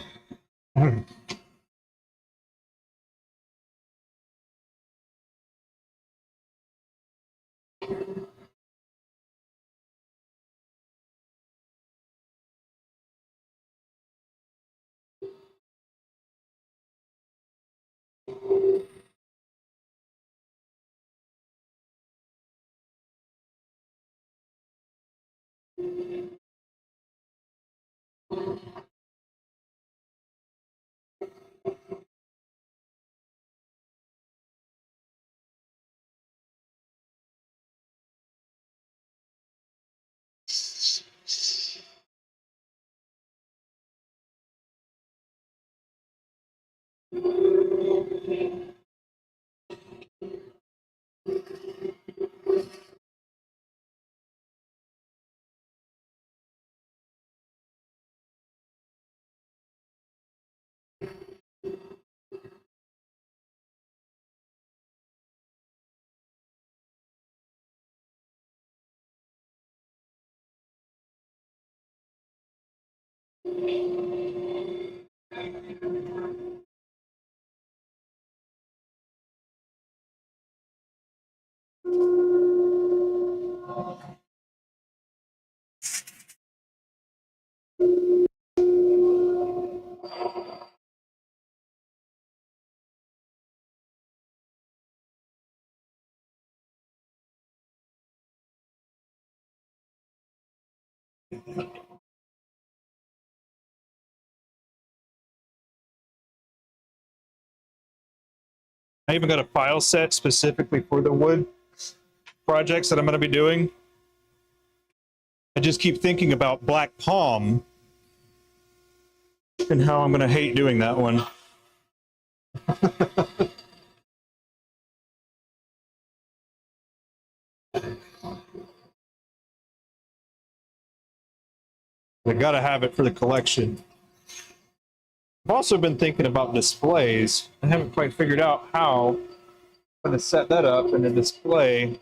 I even got a file set specifically for the wood projects that I'm going to be doing. I just keep thinking about black palm and how I'm going to hate doing that one. I got to have it for the collection. I've also been thinking about displays. I haven't quite figured out how I'm going to set that up in a display.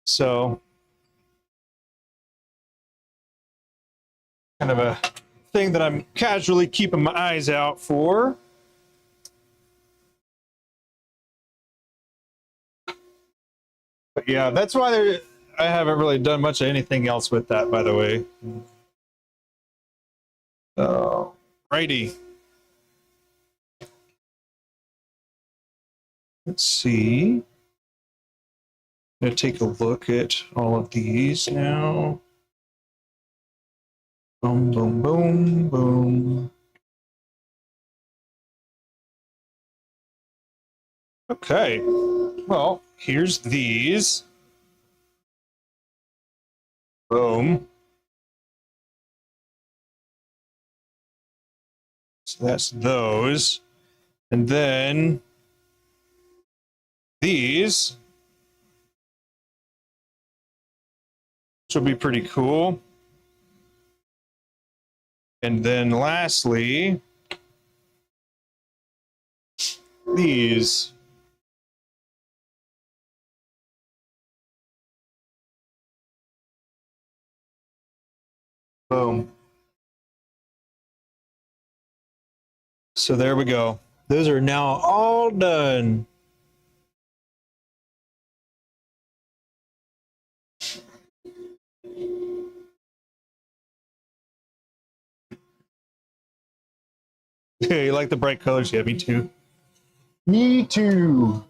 So, kind of a thing that I'm casually keeping my eyes out for. But yeah, that's why I haven't really done much of anything else with that, by the way. Righty. Let's see. I'm going to take a look at all of these now. Boom, boom, boom, boom. Okay. Well, here's these. Boom. So that's those. And then these, which will be pretty cool. And then lastly, these. Boom. So there we go. Those are now all done. Yeah, you like the bright colors? Yeah, me too. Me too.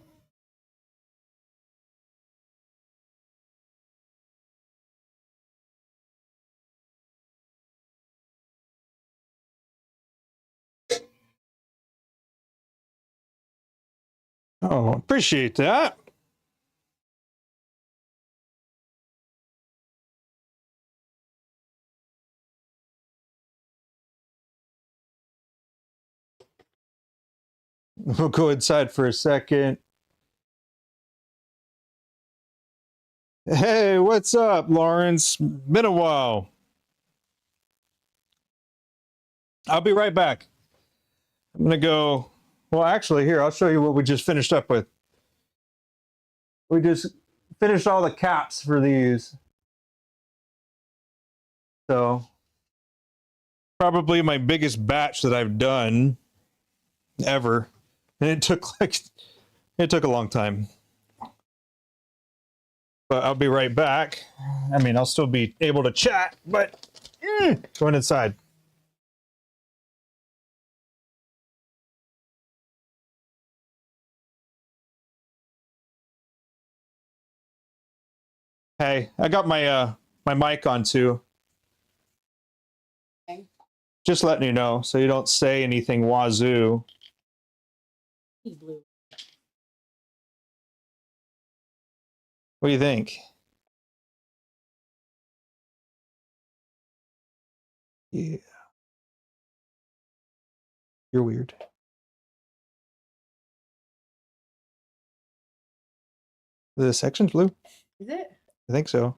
Oh, appreciate that. We'll go inside for a second. And Hey, what's up, Lawrence? Been a while. I'll be right back. I'm gonna go. Well, actually, here, I'll show you what we just finished up with. We just finished all the caps for these. So, probably my biggest batch that I've done ever. And it took a long time. But I'll be right back. I mean, I'll still be able to chat, but going inside. Hey, I got my mic on too. Okay. Just letting you know so you don't say anything wazoo. He's blue. What do you think? Yeah. You're weird. The section's blue? Is it? I think so.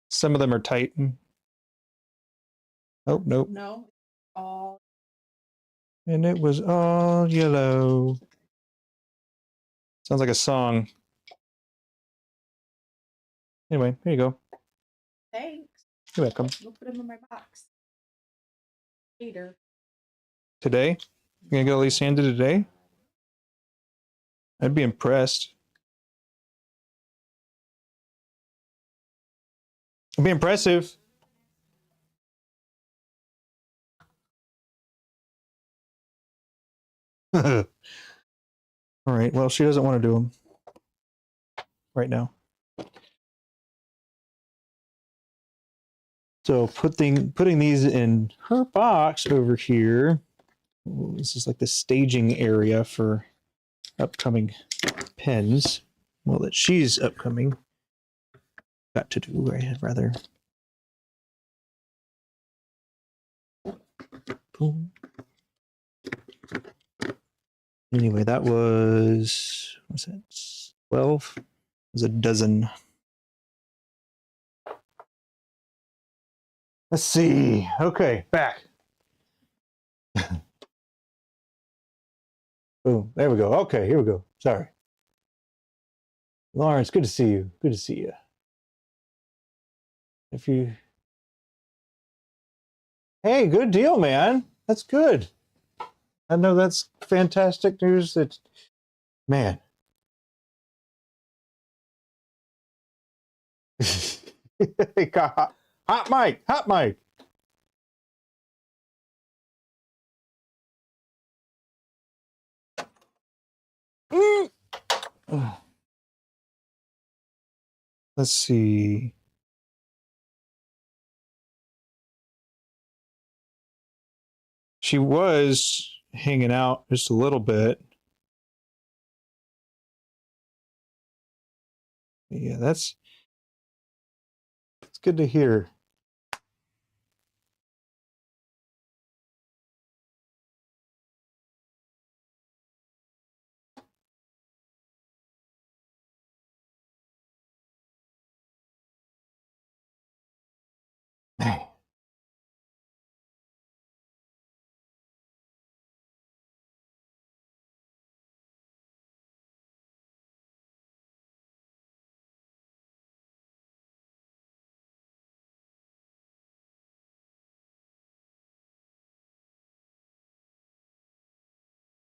Some of them are tight. Oh, nope. No. All. And it was all yellow. Sounds like a song. Anyway, here you go. Thanks. You're welcome. Go put them in my box. Later. Today? You're gonna go Lysandra today? I'd be impressed. It'd be impressive. All right. Well, she doesn't want to do them right now. So putting these in her box over here. Ooh, this is like the staging area for upcoming pens. Well, that she's upcoming. Got to do, rather. Boom. Anyway, that what's that? 12? It was a dozen. Let's see. Okay, back. Boom. There we go. Okay, here we go. Sorry. Lawrence, good to see you. Good to see you. Hey, good deal, man. That's good. I know that's fantastic news. That, man. Hot mic, hot mic. Let's see. She was hanging out just a little bit. Yeah, that's good to hear. Man.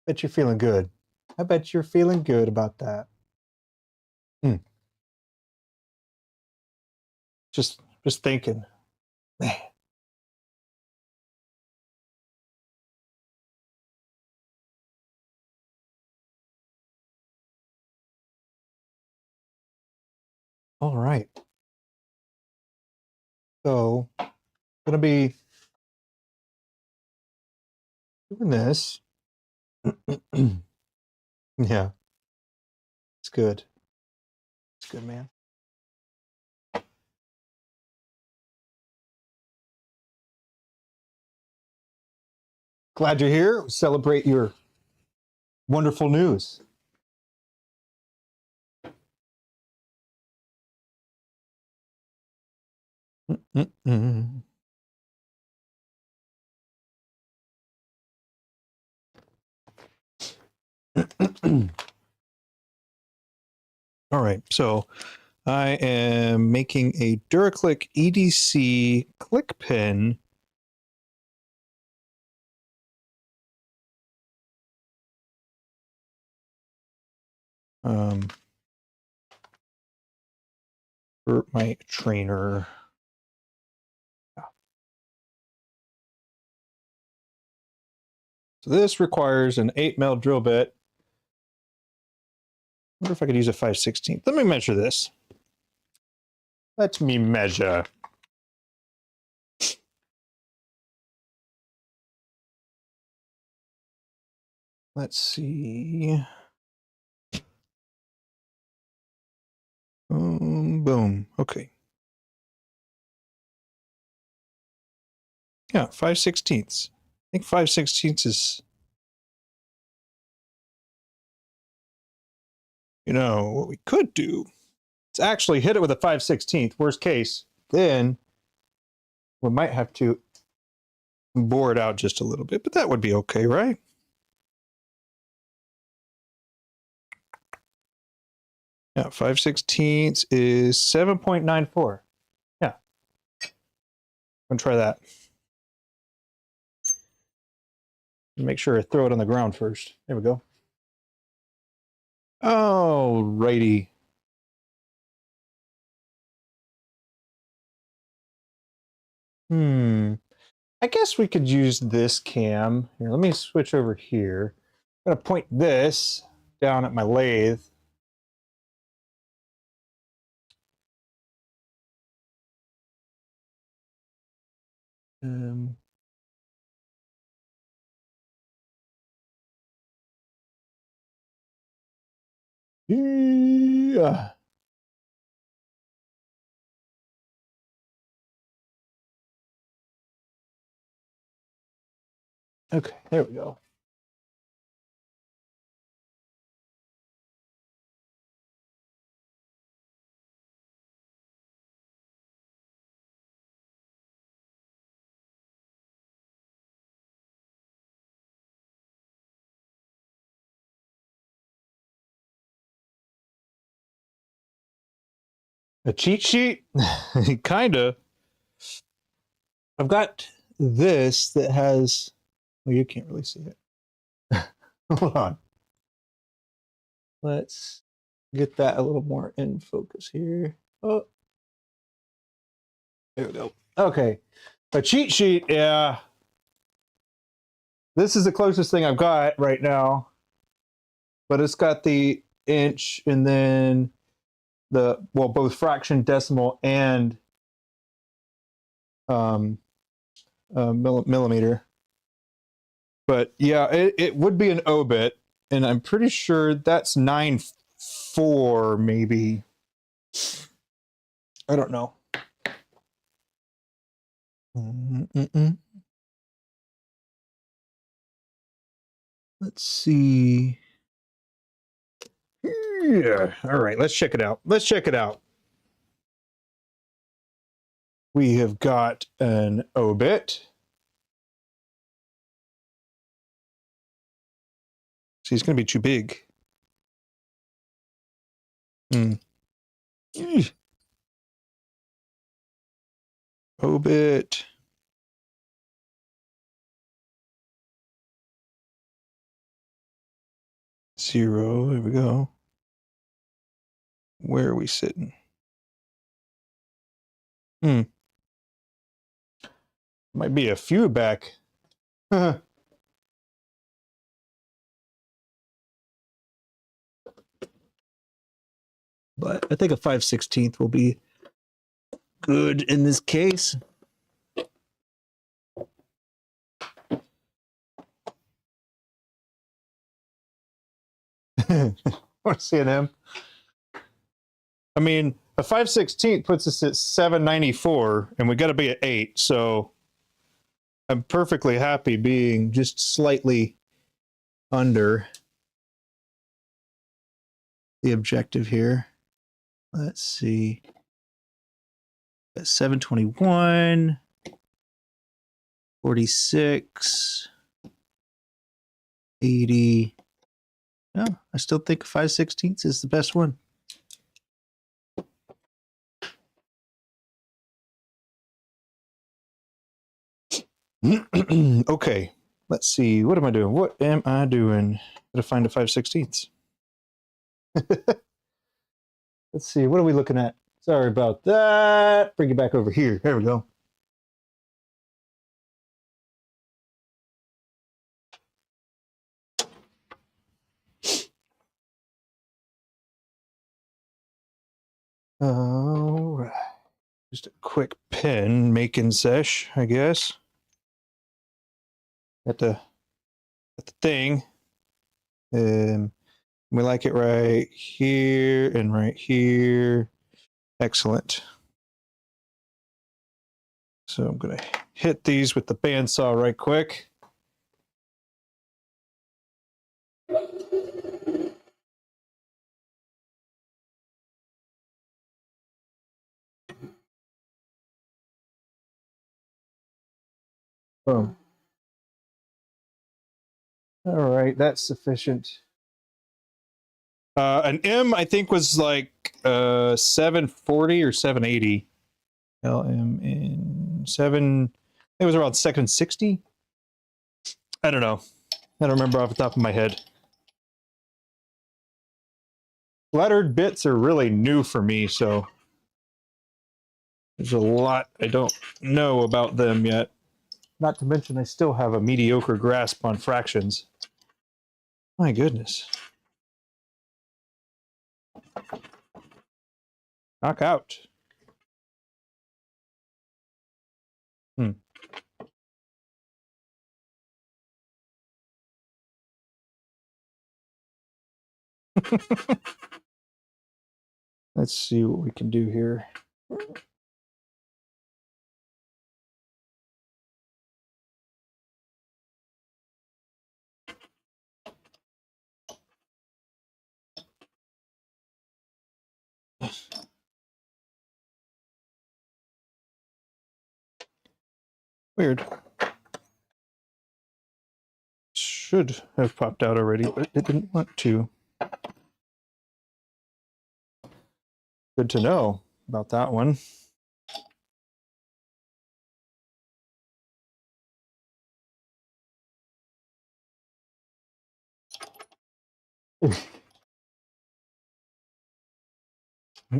Bet you're feeling good. I bet you're feeling good about that. Just thinking. Man. All right. So, gonna be doing this. Yeah, it's good. It's good, man. Glad you're here. Celebrate your wonderful news. Mm-mm-mm. All right, so I am making a DuraClick EDC click pin. For my trainer. So this requires an 8 mil drill bit. I wonder if I could use a 5/16. Let me measure this. Let me measure. Let's see. Boom. Okay. Yeah, 5/16. I think 5/16 is, what we could do. Is actually hit it with a 5/16. Worst case, then we might have to bore it out just a little bit, but that would be okay, right? Yeah, 5/16 is 7.94. Yeah. I'm gonna try that. Make sure I throw it on the ground first. There we go. Oh, righty. I guess we could use this cam. Here, let me switch over here. I'm gonna point this down at my lathe. Yeah. Okay, there we go. A cheat sheet? Kinda. I've got this that has, well, you can't really see it. Hold on. Let's get that a little more in focus here. Oh, there we go. Okay. A cheat sheet, yeah. This is the closest thing I've got right now. But it's got the inch and then both fraction, decimal, and millimeter. But yeah, it would be an obit, and I'm pretty sure that's 9.4 maybe. I don't know. Let's see. Yeah. All right. Let's check it out. Let's check it out. We have got an obit. See, it's going to be too big. Obit. Zero. There we go. Where are we sitting? Might be a few back. But I think a 5/16 will be good in this case. We're seeing him. I mean, a 5/16 puts us at 794, and we got to be at 8. So I'm perfectly happy being just slightly under the objective here. Let's see. 721, 46, 80. No, I still think 5/16 is the best one. Okay, let's see. What am I doing? What am I doing? Gotta find a 5/16. Let's see. What are we looking at? Sorry about that. Bring it back over here. There we go. All right. Just a quick pen making sesh, I guess. At the thing. We like it right here and right here. Excellent. So I'm gonna hit these with the bandsaw right quick. Boom. All right, that's sufficient. An M, I think, was like 740 or 780. LM in 7. It was around 760. I don't know. I don't remember off the top of my head. Lettered bits are really new for me, so there's a lot I don't know about them yet. Not to mention, I still have a mediocre grasp on fractions. My goodness. Knock out. Let's see what we can do here. Weird. Should have popped out already, but it didn't want to. Good to know about that one.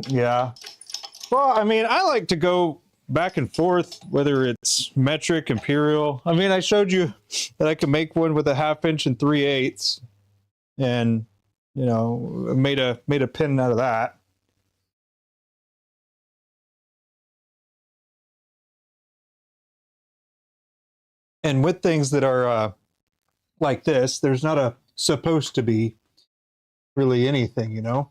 Yeah. Well, I mean, I like to go back and forth, whether it's metric, imperial. I mean, I showed you that I could make one with a 1/2 inch and 3/8, and you know, made a pin out of that. And with things that are like this, there's not a supposed to be really anything, you know.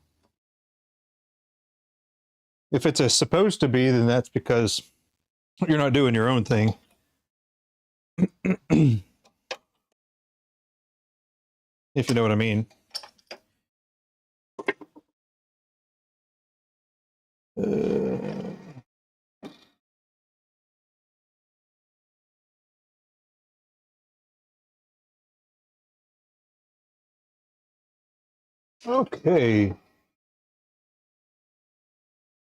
If it's a supposed to be, then that's because you're not doing your own thing. If you know what I mean. Okay.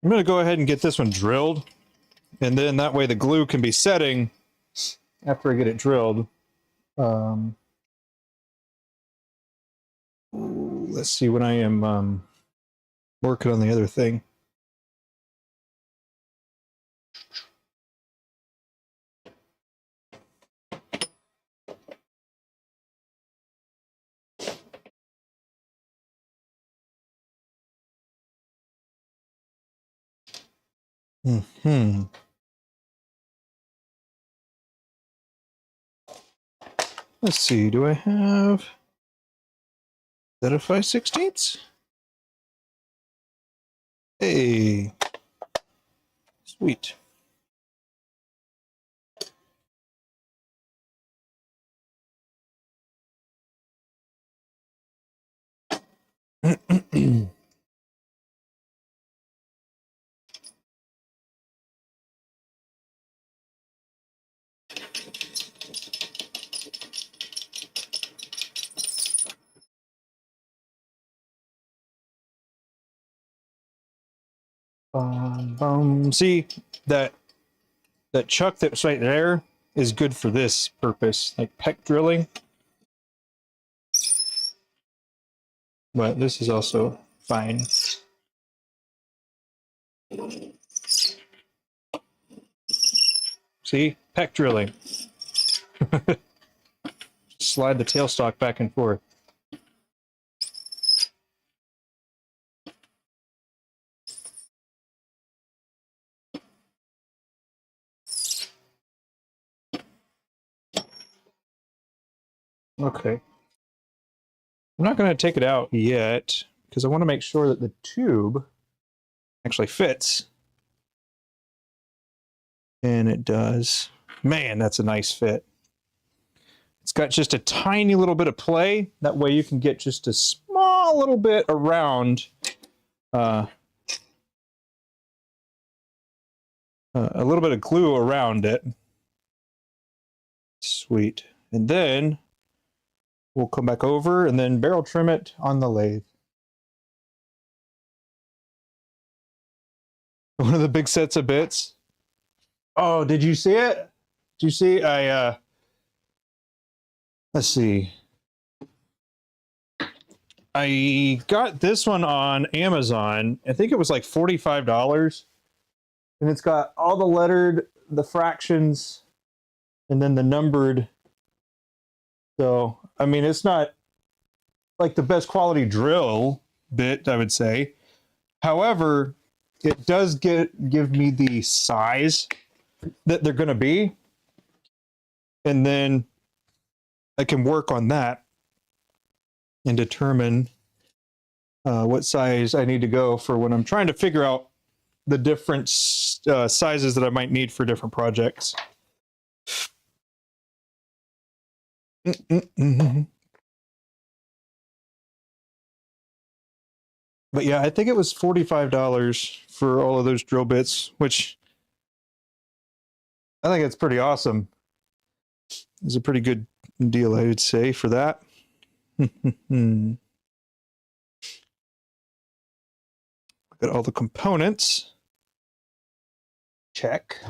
I'm going to go ahead and get this one drilled, and then that way the glue can be setting after I get it drilled. Let's see when I am working on the other thing. Let's see, do I have... Is that a 5/16? Hey, sweet. See that chuck that's right there is good for this purpose, like peck drilling. But this is also fine. See, peck drilling. Slide the tailstock back and forth. Okay. I'm not going to take it out yet because I want to make sure that the tube actually fits. And it does. Man, that's a nice fit. It's got just a tiny little bit of play. That way you can get just a small little bit around a little bit of glue around it. Sweet. And then we'll come back over and then barrel trim it on the lathe. One of the big sets of bits. Oh, did you see it? Did you see? Let's see. I got this one on Amazon. I think it was like $45. And it's got all the lettered, the fractions, and then the numbered. So, I mean, it's not like the best quality drill bit, I would say. However, it does give me the size that they're going to be. And then I can work on that and determine what size I need to go for when I'm trying to figure out the different sizes that I might need for different projects. But yeah, I think it was $45 for all of those drill bits, which I think it's pretty awesome. It's a pretty good deal, I would say, for that. Look at all the components. Check.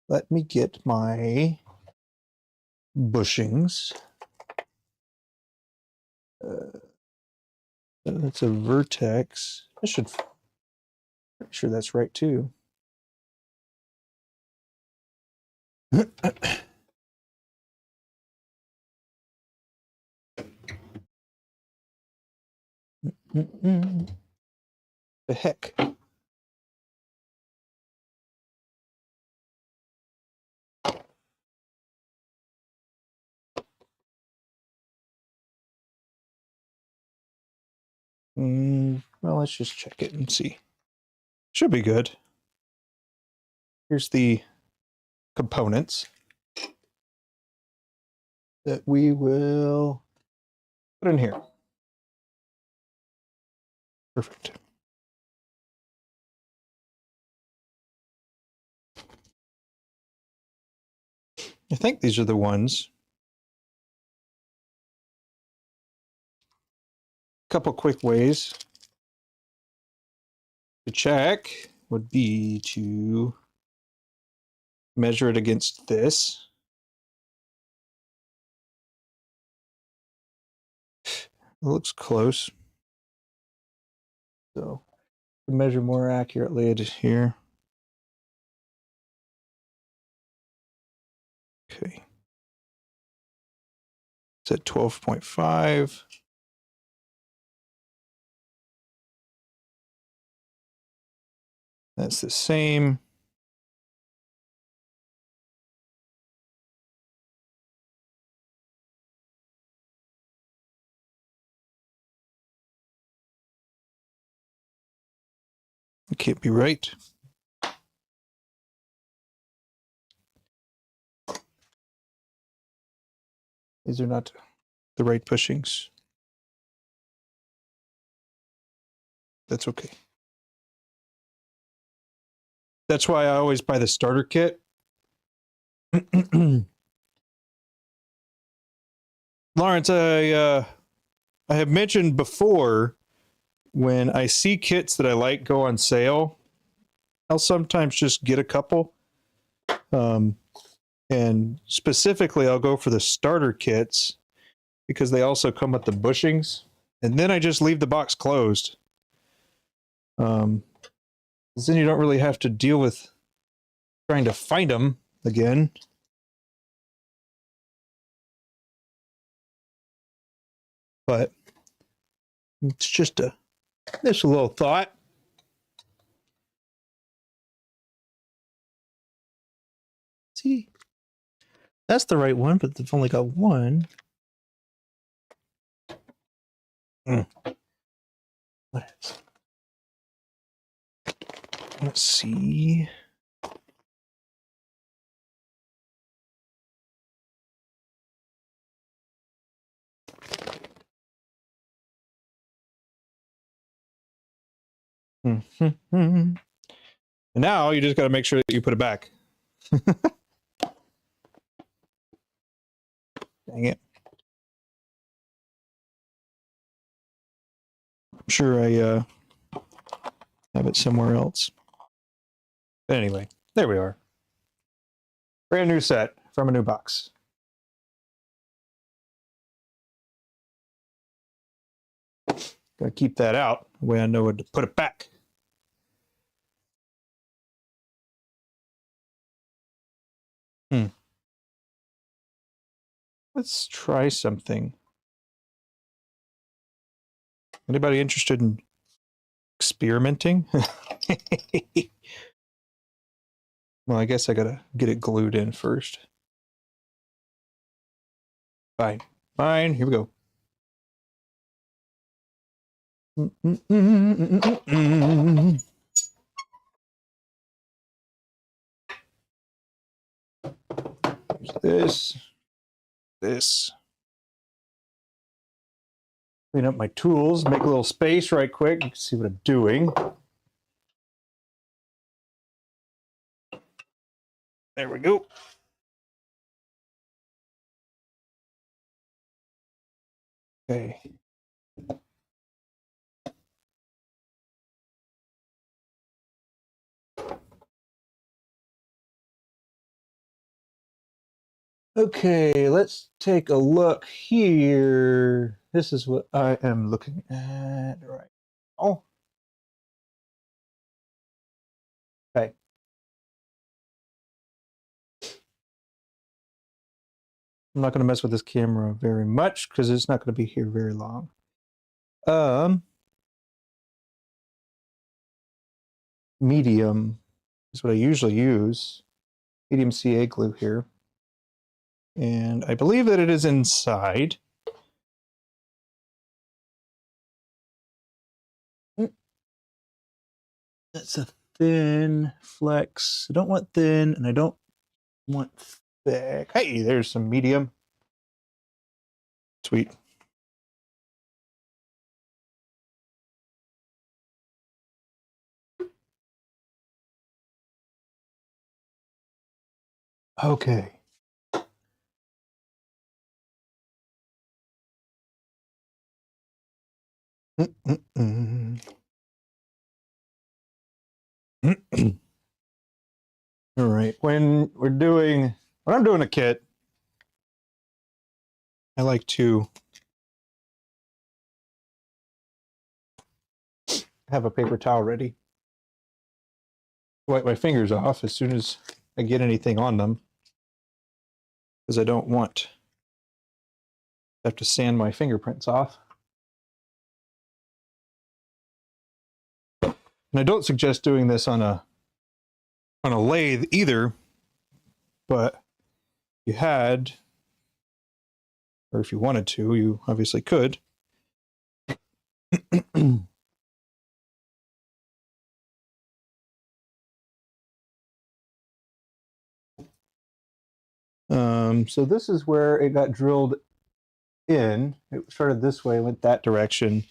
Let me get my bushings. That's a vertex. Pretty sure that's right too. The heck? Well, let's just check it and see. Should be good. Here's the components that we will put in here. Perfect. I think these are the ones. A couple quick ways to check would be to measure it against this. It looks close. So to measure more accurately it is here. Okay. It's at 12.5. That's the same. It can't be right. These are not the right bushings. That's okay. That's why I always buy the starter kit. Lawrence, I have mentioned before when I see kits that I like go on sale, I'll sometimes just get a couple. And specifically, I'll go for the starter kits because they also come with the bushings. And then I just leave the box closed. 'Cause then you don't really have to deal with trying to find them again. But it's just a little thought. See, that's the right one, but they've only got one. What is? Let's see. And now you just got to make sure that you put it back. Dang it. I'm sure I have it somewhere else. But anyway, there we are. Brand new set from a new box. Gotta keep that out, the way I know where to put it back. Let's try something. Anybody interested in experimenting? Well, I guess I gotta get it glued in first. Fine. Fine, here we go. This. Clean up my tools, make a little space right quick. You can see what I'm doing. There we go. Okay. Okay, let's take a look here. This is what I am looking at right now. Okay. I'm not going to mess with this camera very much because it's not going to be here very long. Medium is what I usually use. Medium CA glue here. And I believe that it is inside. That's a thin flex. I don't want thin and I don't want thick. Hey, there's some medium. Sweet. Okay. All right. When I'm doing a kit, I like to have a paper towel ready. Wipe my fingers off as soon as I get anything on them, because I don't want to have to sand my fingerprints off. And I don't suggest doing this on a lathe either, but if you had, or if you wanted to, you obviously could. So this is where it got drilled in. It started this way, went that direction.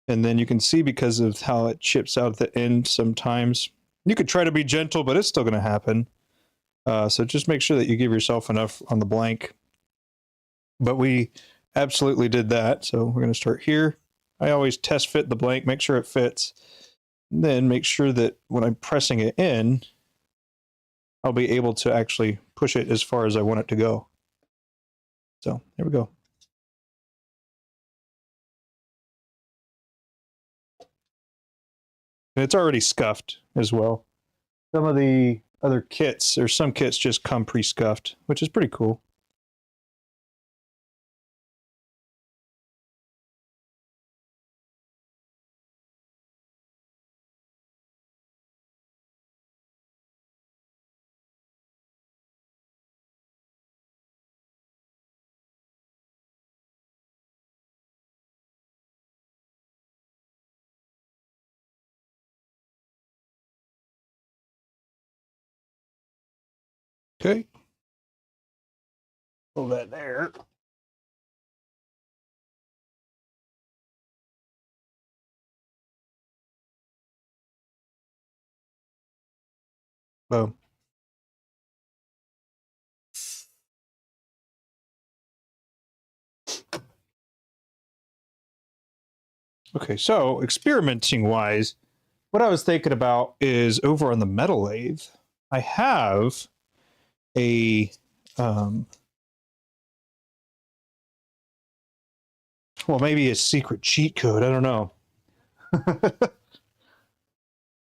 And then you can see because of how it chips out at the end sometimes. You could try to be gentle, but it's still going to happen. So just make sure that you give yourself enough on the blank. But we absolutely did that. So we're going to start here. I always test fit the blank, make sure it fits. then make sure that when I'm pressing it in, I'll be able to actually push it as far as I want it to go. So there we go. And it's already scuffed as well. Some of the other kits, or some kits just come pre-scuffed, which is pretty cool. Okay. Pull that there. Boom. Okay, so experimenting wise, what I was thinking about is over on the metal lathe, I have a well, maybe a secret cheat code. I don't know.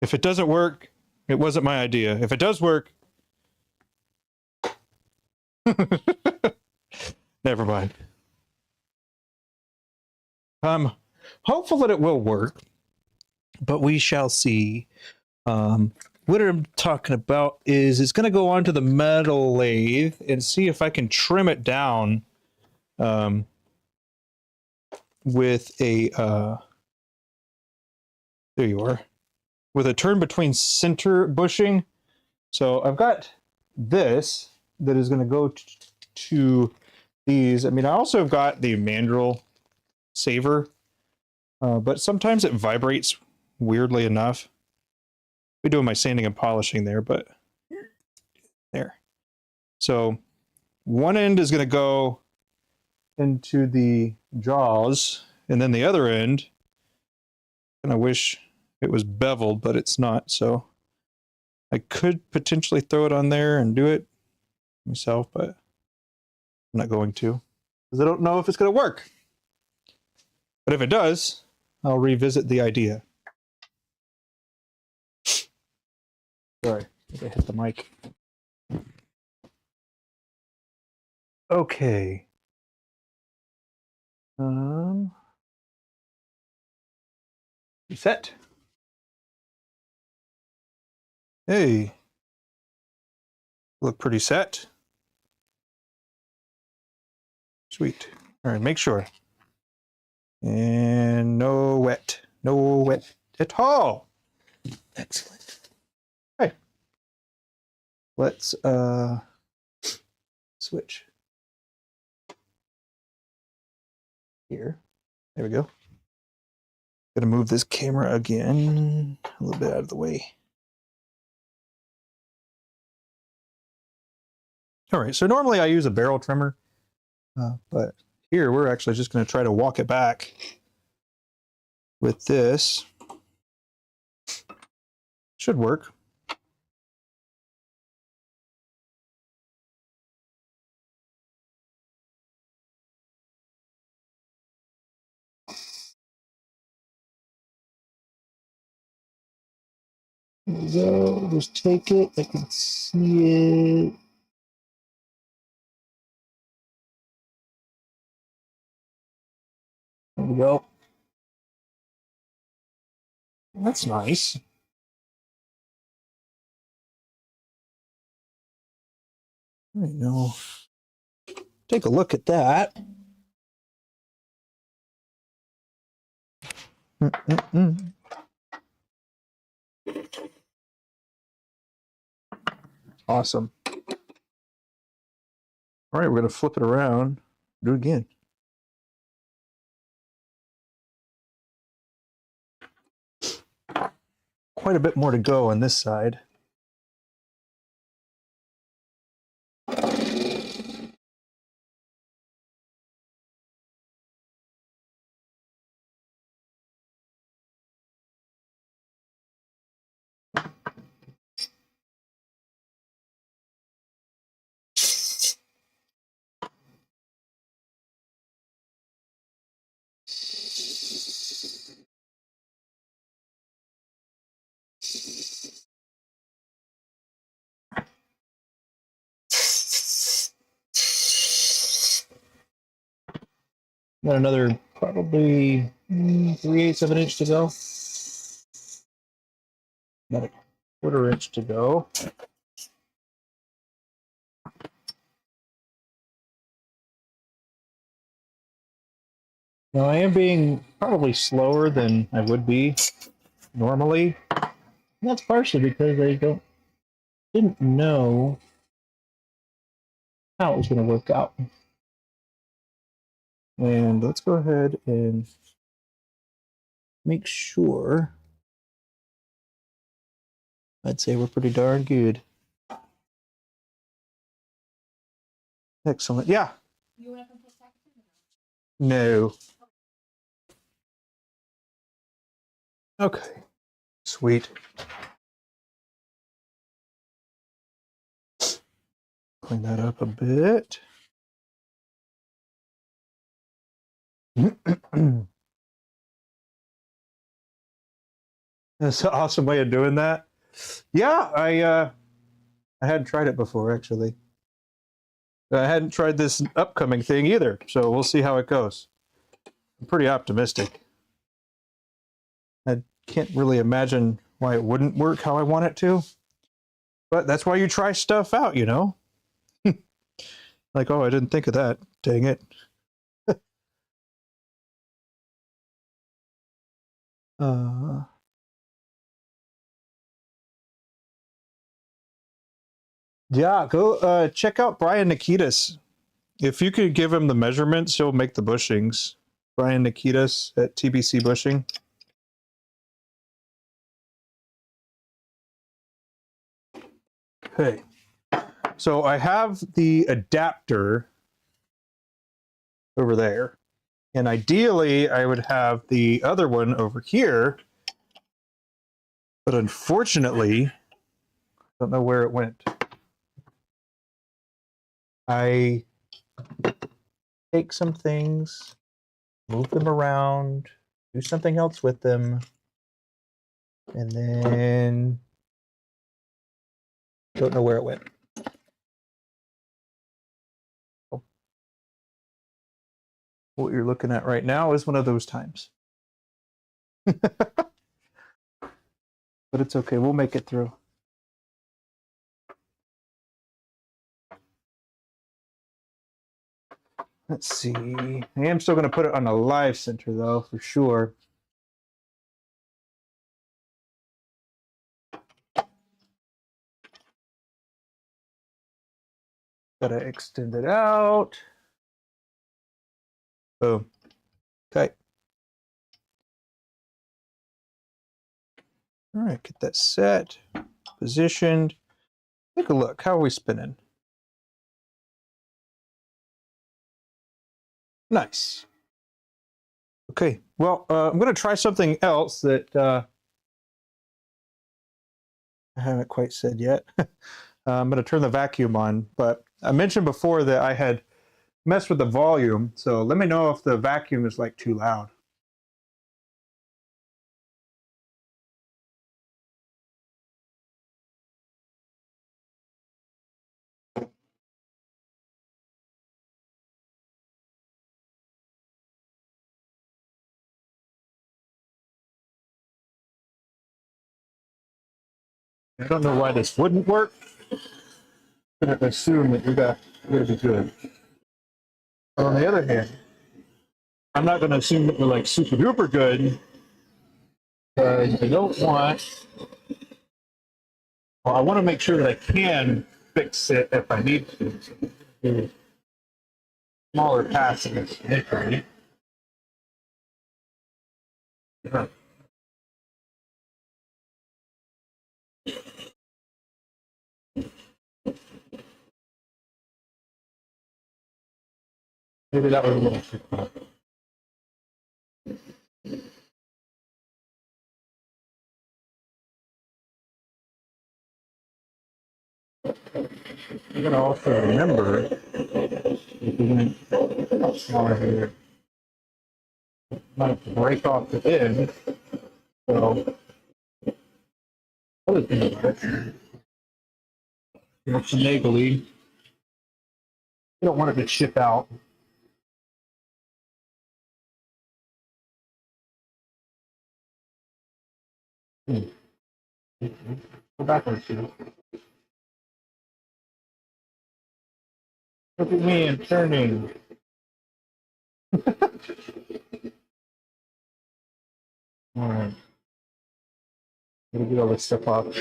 If it doesn't work, it wasn't my idea. If it does work, never mind. Hopeful that it will work, but we shall see. What I'm talking about is it's going to go onto the metal lathe and see if I can trim it down with a there you are, with a turn between center bushing. So I've got this that is going to go to these. I mean, I also have got the mandrel saver, but sometimes it vibrates weirdly enough. We're doing my sanding and polishing there, but there. So one end is going to go into the jaws, and then the other end, and I wish it was beveled, but it's not. So I could potentially throw it on there and do it myself, but I'm not going to, because I don't know if it's going to work. But if it does, I'll revisit the idea. Sorry, I think I hit the mic. Okay. Reset. Hey. Look pretty set. Sweet. All right, make sure. And no wet. No wet at all. Excellent. Okay. Let's switch. Here. There we go. Gonna move this camera again a little bit out of the way. All right, so normally I use a barrel trimmer, but here we're actually just going to try to walk it back with this. Should work. There we go. Just take it. I can see it. There we go. That's nice. There you go. Take a look at that. Awesome. All right, we're going to flip it around. Do it again. Quite a bit more to go on this side. Got another probably 3/8 of an inch to go. About a 1/4 inch to go. Now I am being probably slower than I would be normally. And that's partially because I didn't know how it was going to work out. And let's go ahead and make sure. I'd say we're pretty darn good. Excellent. Yeah. You want them protected? No. Okay. Sweet. Clean that up a bit. That's an awesome way of doing that. Yeah, I hadn't tried it before actually. I hadn't tried this upcoming thing either, so we'll see how it goes. I'm pretty optimistic. I can't really imagine why it wouldn't work how I want it to, but that's why you try stuff out, you know? Like, oh, I didn't think of that. Dang it. Yeah, go check out Brian Nikitas. If you could give him the measurements, he'll make the bushings. Brian Nikitas at TBC Bushing. Okay. So I have the adapter over there. And ideally, I would have the other one over here. But unfortunately, I don't know where it went. I take some things, move them around, do something else with them, and then don't know where it went. What you're looking at right now is one of those times. But it's okay, we'll make it through. Let's see. I am still going to put it on a live center though, for sure. Gotta extend it out. Boom. Okay. All right, get that set, positioned. Take a look. How are we spinning? Nice. Okay, well, I'm going to try something else that I haven't quite said yet. I'm going to turn the vacuum on, but I mentioned before that I had messed with the volume, so let me know if the vacuum is like too loud. I don't know why this wouldn't work. I'm going to assume that you're going to be good. But on the other hand, I'm not going to assume that we're like super duper good, because I don't want. Well, I want to make sure that I can fix it if I need to. Do smaller passes initially. Maybe that was a little too far. You're going to also remember, if you're going to smaller here, might break off the end. So, other thing about it, finagly, you don't want it to chip out. Go backwards here. Look at me, I'm turning. All right. Gotta get all this stuff off.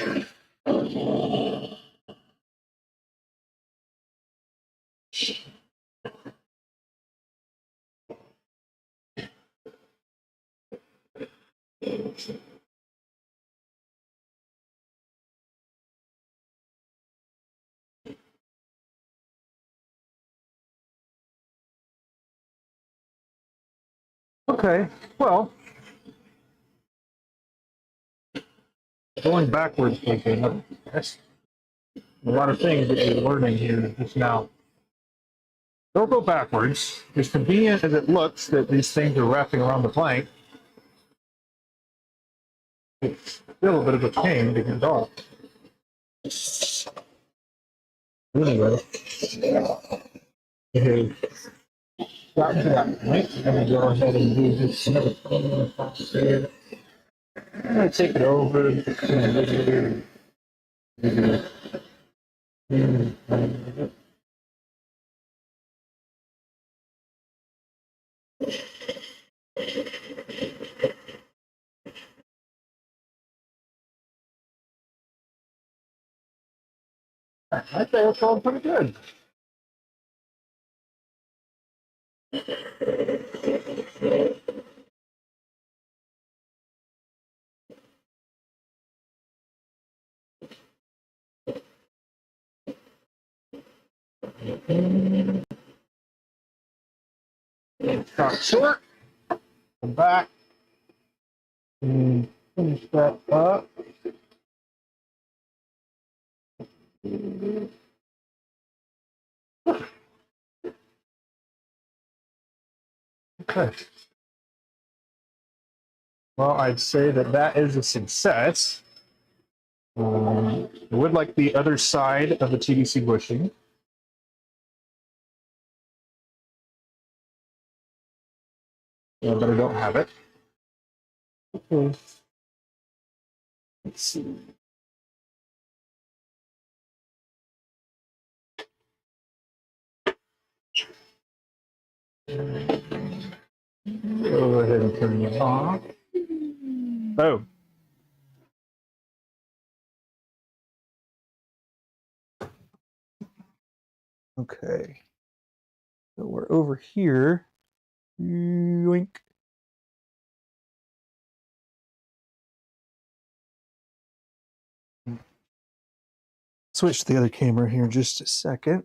Okay, well, going backwards, okay, that's a lot of things that you're learning here just now. Don't go backwards. As convenient as it looks that these things are wrapping around the plank, it's still a bit of a pain to get it off. Anyway, okay, got to that point. I'm going to go ahead and do this another thing. I'm going to take it over. I think it's all pretty good. Stop short. Come back. And finish that up. Okay. Well, I'd say that that is a success. I would like the other side of the TDC bushing. But I don't have it. Okay. Let's see. Go ahead and turn it off. Oh. Okay. So we're over here. Yoink. Switch to the other camera here in just a second.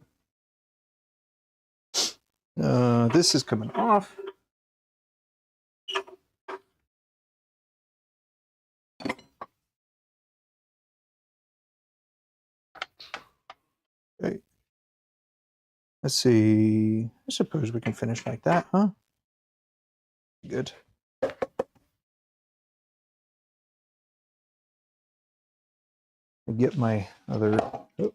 This is coming off. Okay. Let's see. I suppose we can finish like that, huh? Good. Get my other. Oh.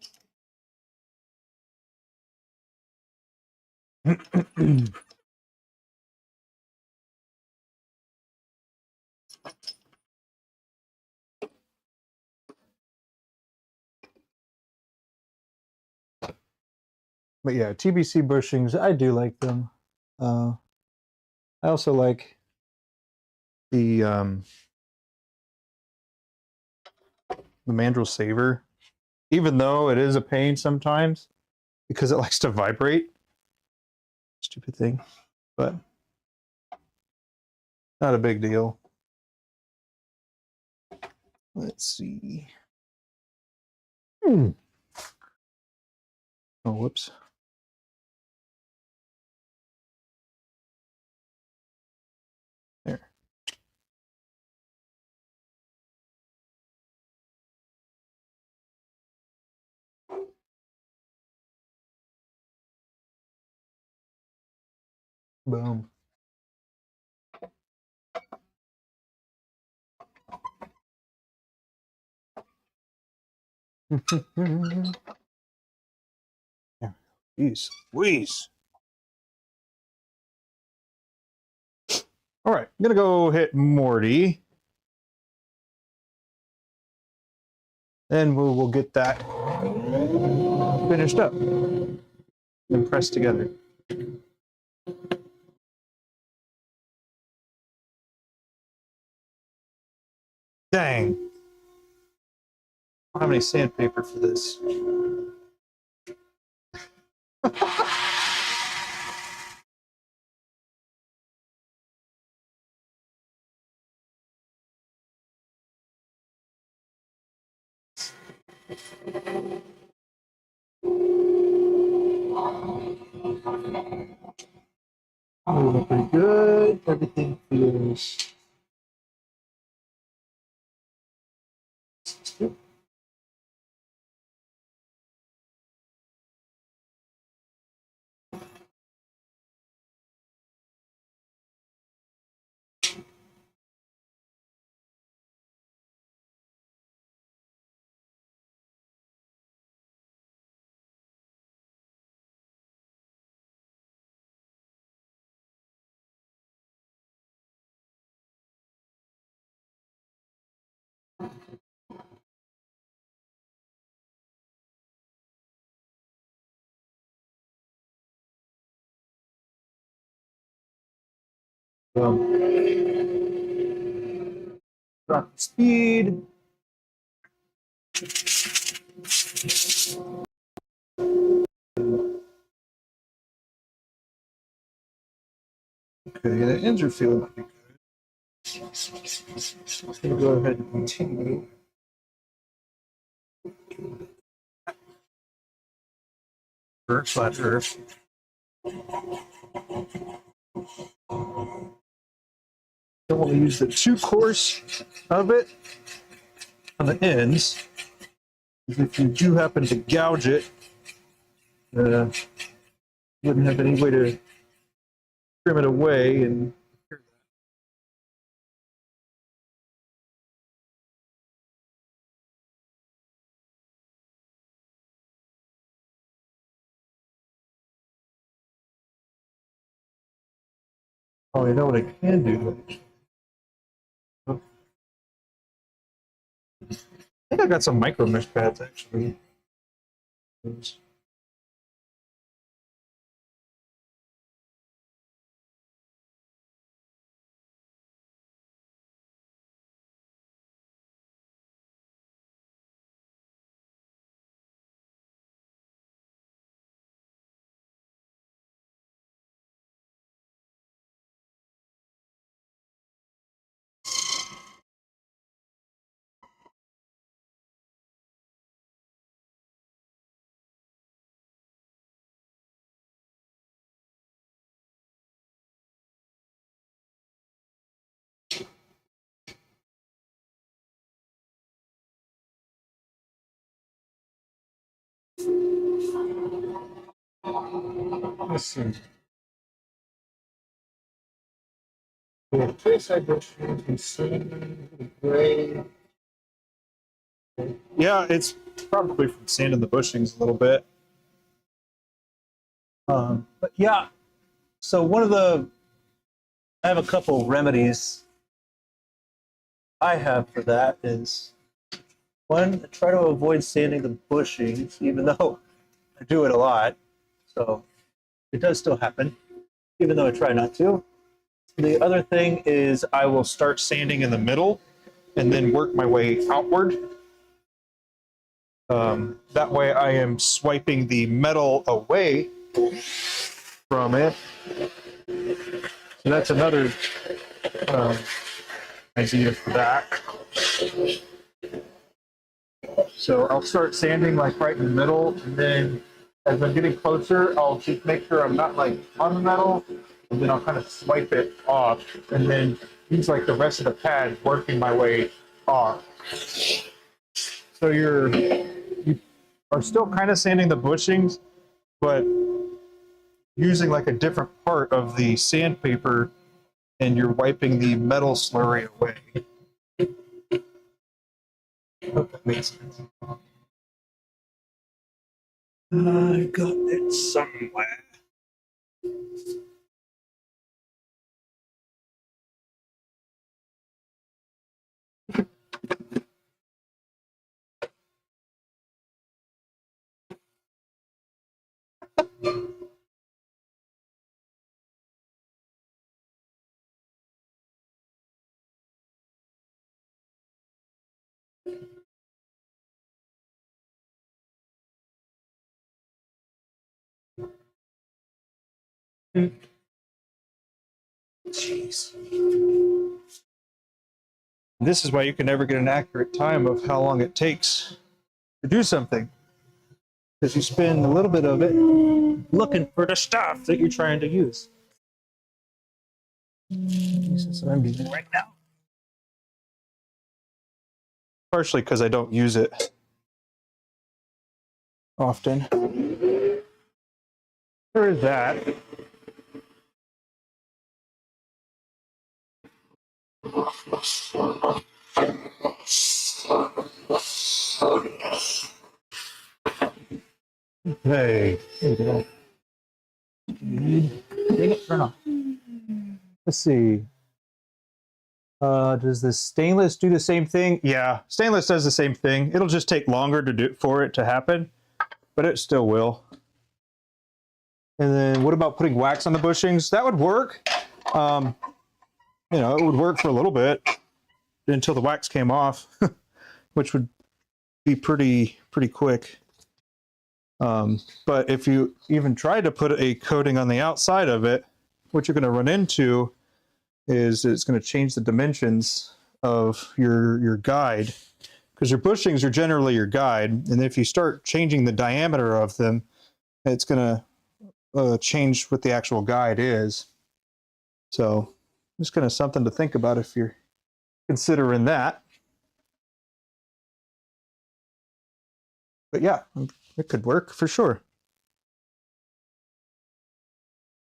But yeah, TBC bushings, I do like them. I also like the mandrel saver, even though it is a pain sometimes because it likes to vibrate. Stupid thing, but not a big deal. Let's see. Oh, whoops. There. Boom. Yeah. Jeez. Squeeze. All right. I'm going to go hit Morty. Then we'll get that finished up and pressed together. Dang. I don't have any sandpaper for this. Moving pretty good. Everything feels good. Drop the speed. Okay, the ends are feeling pretty good. I'm going to go ahead and continue. Flat earth. Don't want to use the too coarse of it on the ends, because if you do happen to gouge it, you wouldn't have any way to trim it away. And oh, you know what I can do? I think I got some micro mesh pads actually. Let's see. The face I just gray. Yeah, it's probably from sanding the bushings a little bit. But yeah, so I have a couple remedies I have for that is one, try to avoid sanding the bushings, even though I do it a lot. So it does still happen, even though I try not to. The other thing is I will start sanding in the middle and then work my way outward. That way I am swiping the metal away from it. So that's another idea for that. So I'll start sanding like right in the middle, and then as I'm getting closer, I'll just make sure I'm not like on the metal, and then I'll kind of swipe it off, and then use like the rest of the pad working my way off. So you are still kind of sanding the bushings, but using like a different part of the sandpaper, and you're wiping the metal slurry away. I hope that makes sense. I got it somewhere. Jeez. This is why you can never get an accurate time of how long it takes to do something. Because you spend a little bit of it looking for the stuff that you're trying to use. This is what I'm doing right now. Partially because I don't use it often. There is that. Hey, there you go. Turn off. Let's see. Does the stainless do the same thing? Yeah, stainless does the same thing. It'll just take longer to do for it to happen, but it still will. And then what about putting wax on the bushings? That would work. You know, it would work for a little bit until the wax came off, which would be pretty quick. But if you even try to put a coating on the outside of it, what you're going to run into is it's going to change the dimensions of your guide, because your bushings are generally your guide, and if you start changing the diameter of them, it's going to change what the actual guide is. So just kind of something to think about if you're considering that. But yeah, it could work for sure.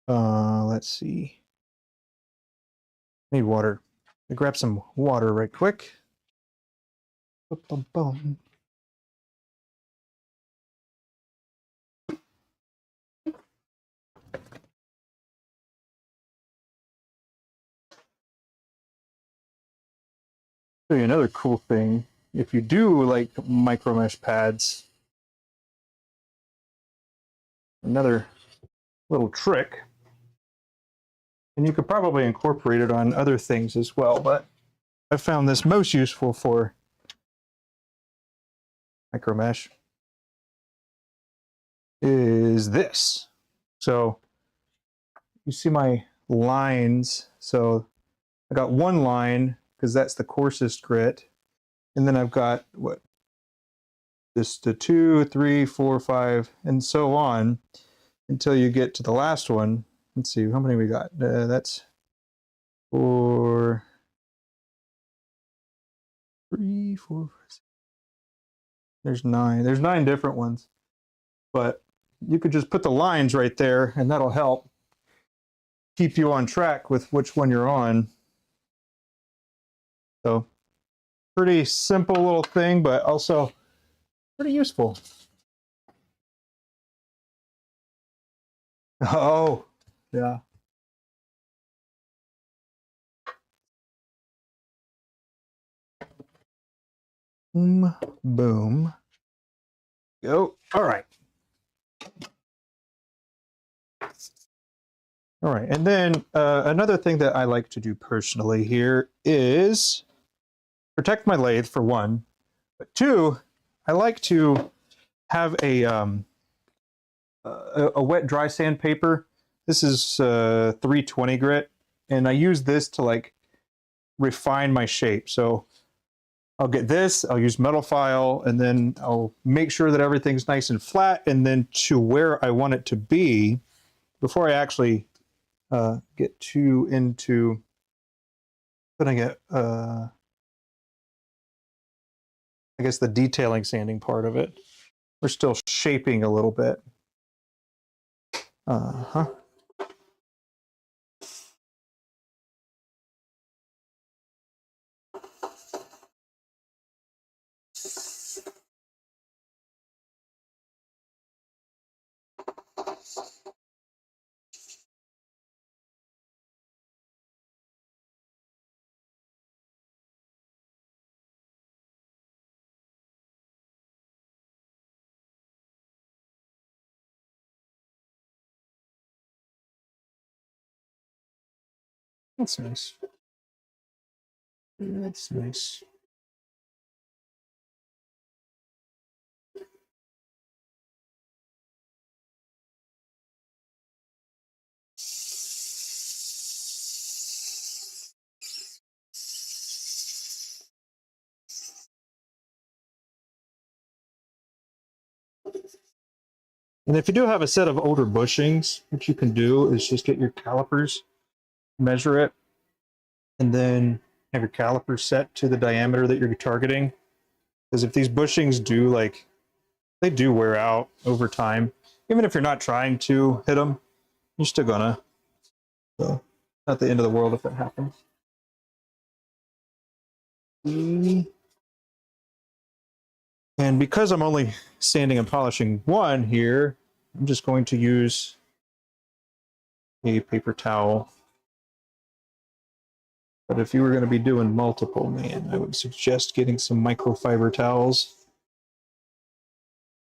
Let's see. Need water. Let me grab some water right quick. Boom, boom, boom. Show you another cool thing. If you do like micro mesh pads, another little trick, and you could probably incorporate it on other things as well, but I found this most useful for micro mesh, is this. So you see my lines. So I got one line because that's the coarsest grit, and then I've got what, just the 2, 3, 4, 5, and so on until you get to the last one. Let's see how many we got. That's 4, 3, 4. There's 9. There's 9 different ones, but you could just put the lines right there, and that'll help keep you on track with which one you're on. So pretty simple little thing, but also pretty useful. Oh, yeah. Boom, boom. Go. All right. All right. And then another thing that I like to do personally here is protect my lathe, for one. But two, I like to have a wet dry sandpaper. This is 320 grit, and I use this to like refine my shape. So I'll get this, I'll use metal file, and then I'll make sure that everything's nice and flat, and then to where I want it to be before I actually get too into putting it, I guess, the detailing sanding part of it. We're still shaping a little bit. Uh-huh. That's nice. That's nice. And if you do have a set of older bushings, what you can do is just get your calipers, measure it, and then have your calipers set to the diameter that you're targeting. Because if these bushings do they do wear out over time, even if you're not trying to hit them, you're still gonna. So, not the end of the world if it happens. And because I'm only sanding and polishing one here, I'm just going to use a paper towel. But if you were going to be doing multiple, man, I would suggest getting some microfiber towels.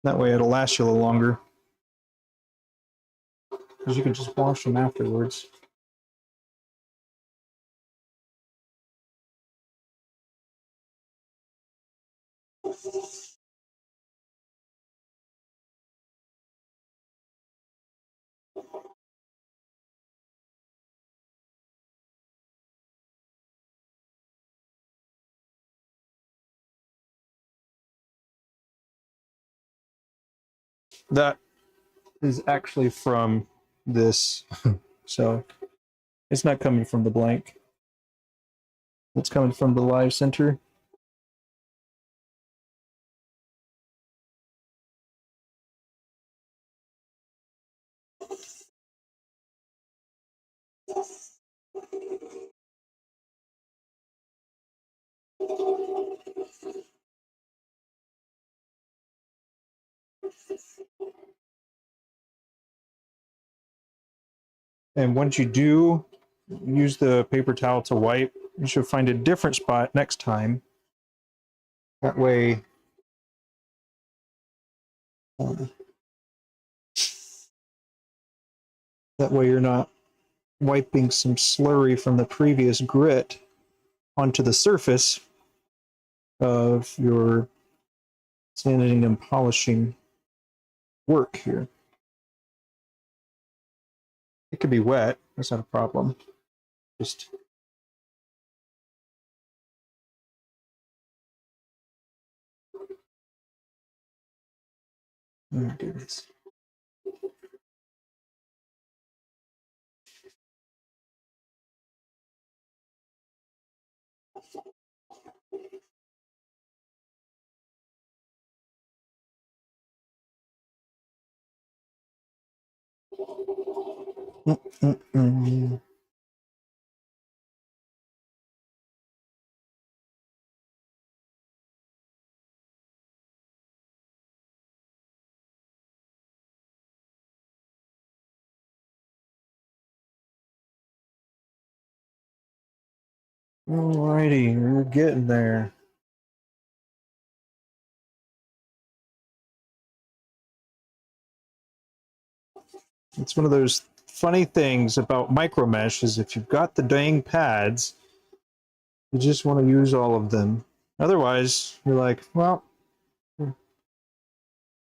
That way it'll last you a little longer. Because you can just wash them afterwards. That is actually from this. So it's not coming from the blank. It's coming from the live center. And once you do use the paper towel to wipe, you should find a different spot next time. That way, you're not wiping some slurry from the previous grit onto the surface of your sanding and polishing work here. It could be wet, that's not a problem. Just do this. Alrighty, we're getting there. It's one of those funny things about micro mesh is if you've got the dang pads, you just want to use all of them. Otherwise, you're like, well,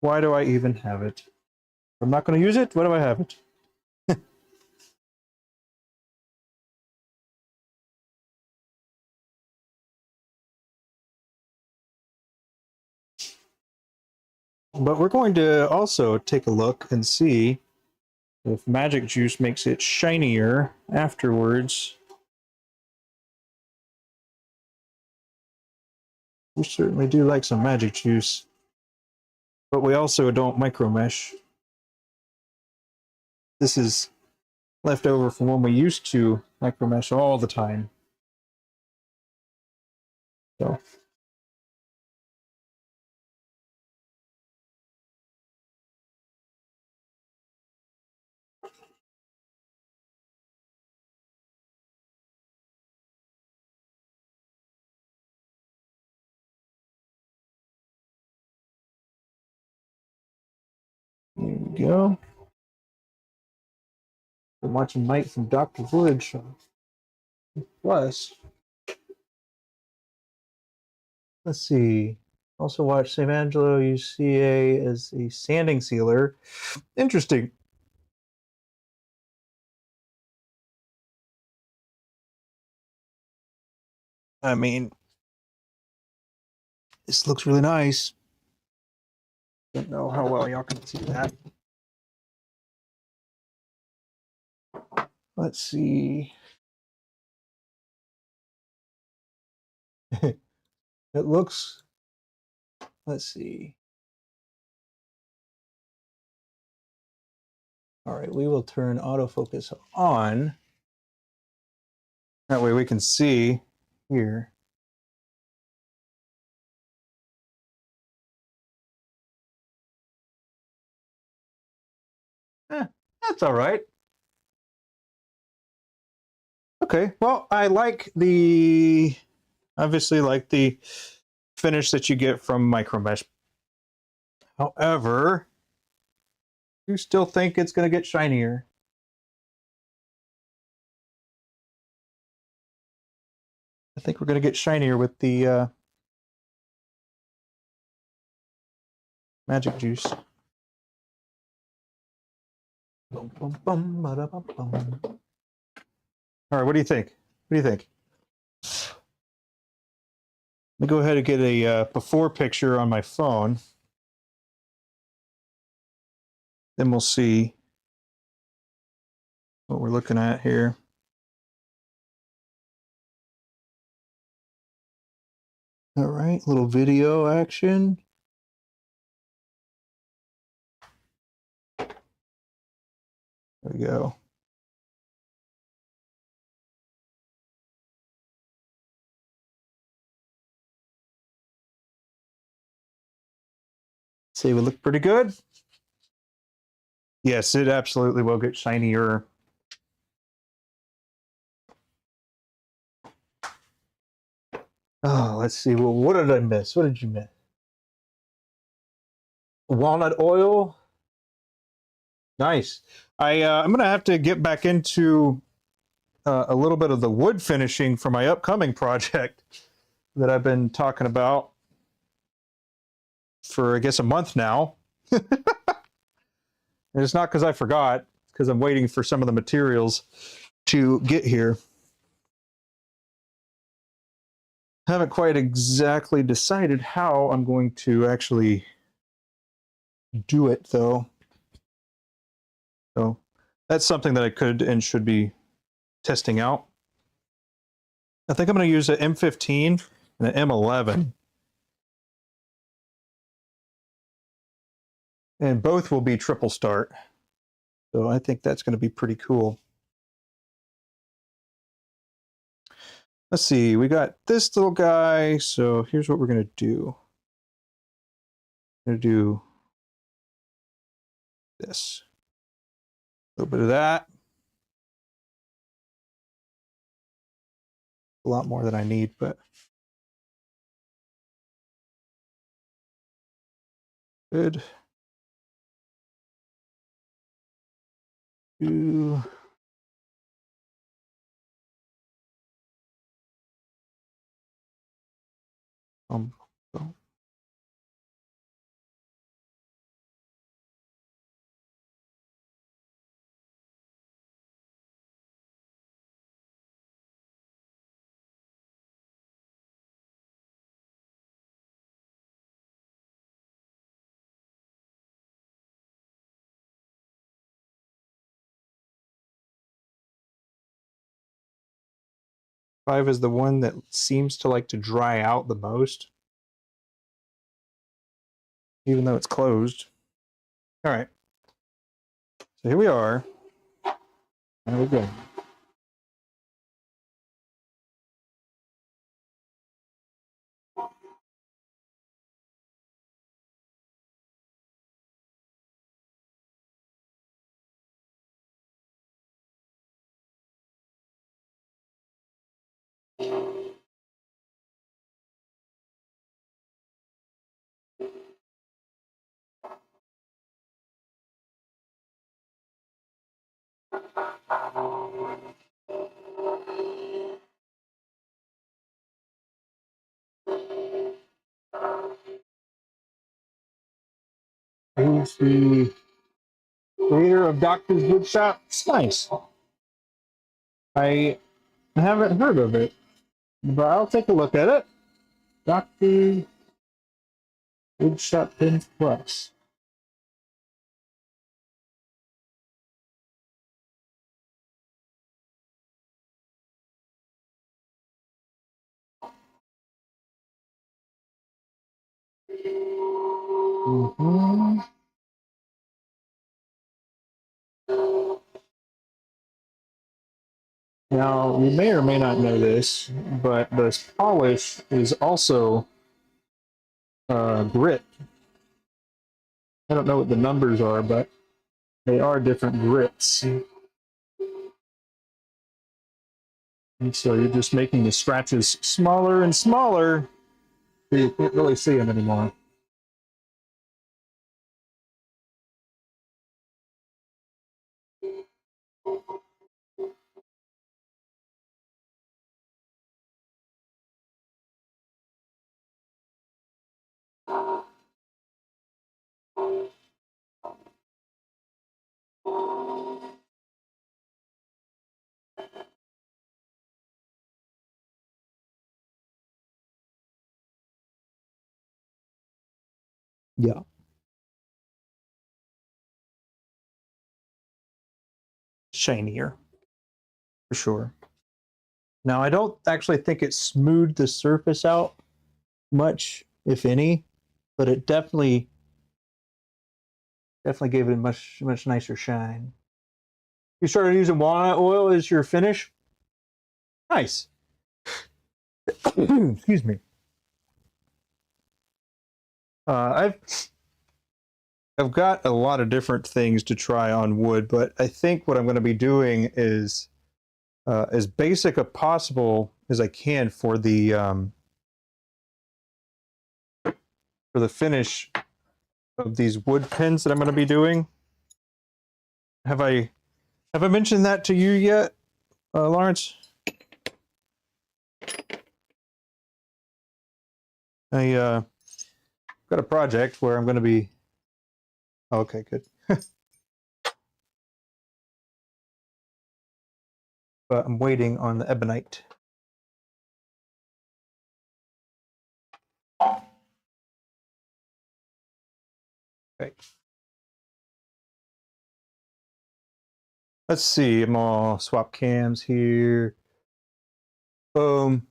why do I even have it? If I'm not going to use it, why do I have it? But we're going to also take a look and see if magic juice makes it shinier afterwards. We certainly do like some magic juice, but we also don't micro mesh. This is left over from when we used to micro mesh all the time. So. There we go. Been watching Mike from Dr. Wood show. Plus, let's see. Also watch St. Angelo UCA as a sanding sealer. Interesting. I mean, this looks really nice. Don't know how well y'all can see that. Let's see. It looks, let's see. All right, we will turn autofocus on. That way we can see here. That's all right. Okay, well, I like obviously like the finish that you get from micro mesh. However, you still think it's going to get shinier. I think we're going to get shinier with the magic juice. Bum, bum, bum, ba-da-bum, bum. All right, what do you think? What do you think? Let me go ahead and get a before picture on my phone. Then we'll see what we're looking at here. All right, little video action. There we go. See, we look pretty good. Yes, it absolutely will get shinier. Oh, let's see. Well, what did I miss? What did you miss? Walnut oil. Nice. I'm gonna have to get back into a little bit of the wood finishing for my upcoming project that I've been talking about for, I guess, a month now. And it's not because I forgot, it's because I'm waiting for some of the materials to get here. Haven't quite exactly decided how I'm going to actually do it, though. So that's something that I could and should be testing out. I think I'm going to use an M15 and an M11. And both will be triple start. So I think that's going to be pretty cool. Let's see, we got this little guy. So here's what we're going to do. I'm going to do this. A little bit of that. A lot more than I need, but good. Do um, 5 is the one that seems to like to dry out the most, even though it's closed. All right. So here we are. There we go. He's the creator of Doctor's Wood Shop. It's nice. I haven't heard of it, but I'll take a look at it. Doctor Wood Shop Pin Plus. Mhm. Now, you may or may not know this, but this polish is also grit. I don't know what the numbers are, but they are different grits. And so you're just making the scratches smaller and smaller, so you can't really see them anymore. Yeah, shinier for sure. Now, I don't actually think it smoothed the surface out much, if any, but it definitely gave it a much nicer shine. You started using walnut oil as your finish? Nice. Excuse me. I've got a lot of different things to try on wood, but I think what I'm going to be doing is as basic as possible as I can for the finish of these wood pins that I'm going to be doing. Have I mentioned that to you yet, Lawrence? I got a project where I'm going to be. Oh, okay, good. But I'm waiting on the ebonite. Okay. Let's see. I'm all swap cams here. Boom.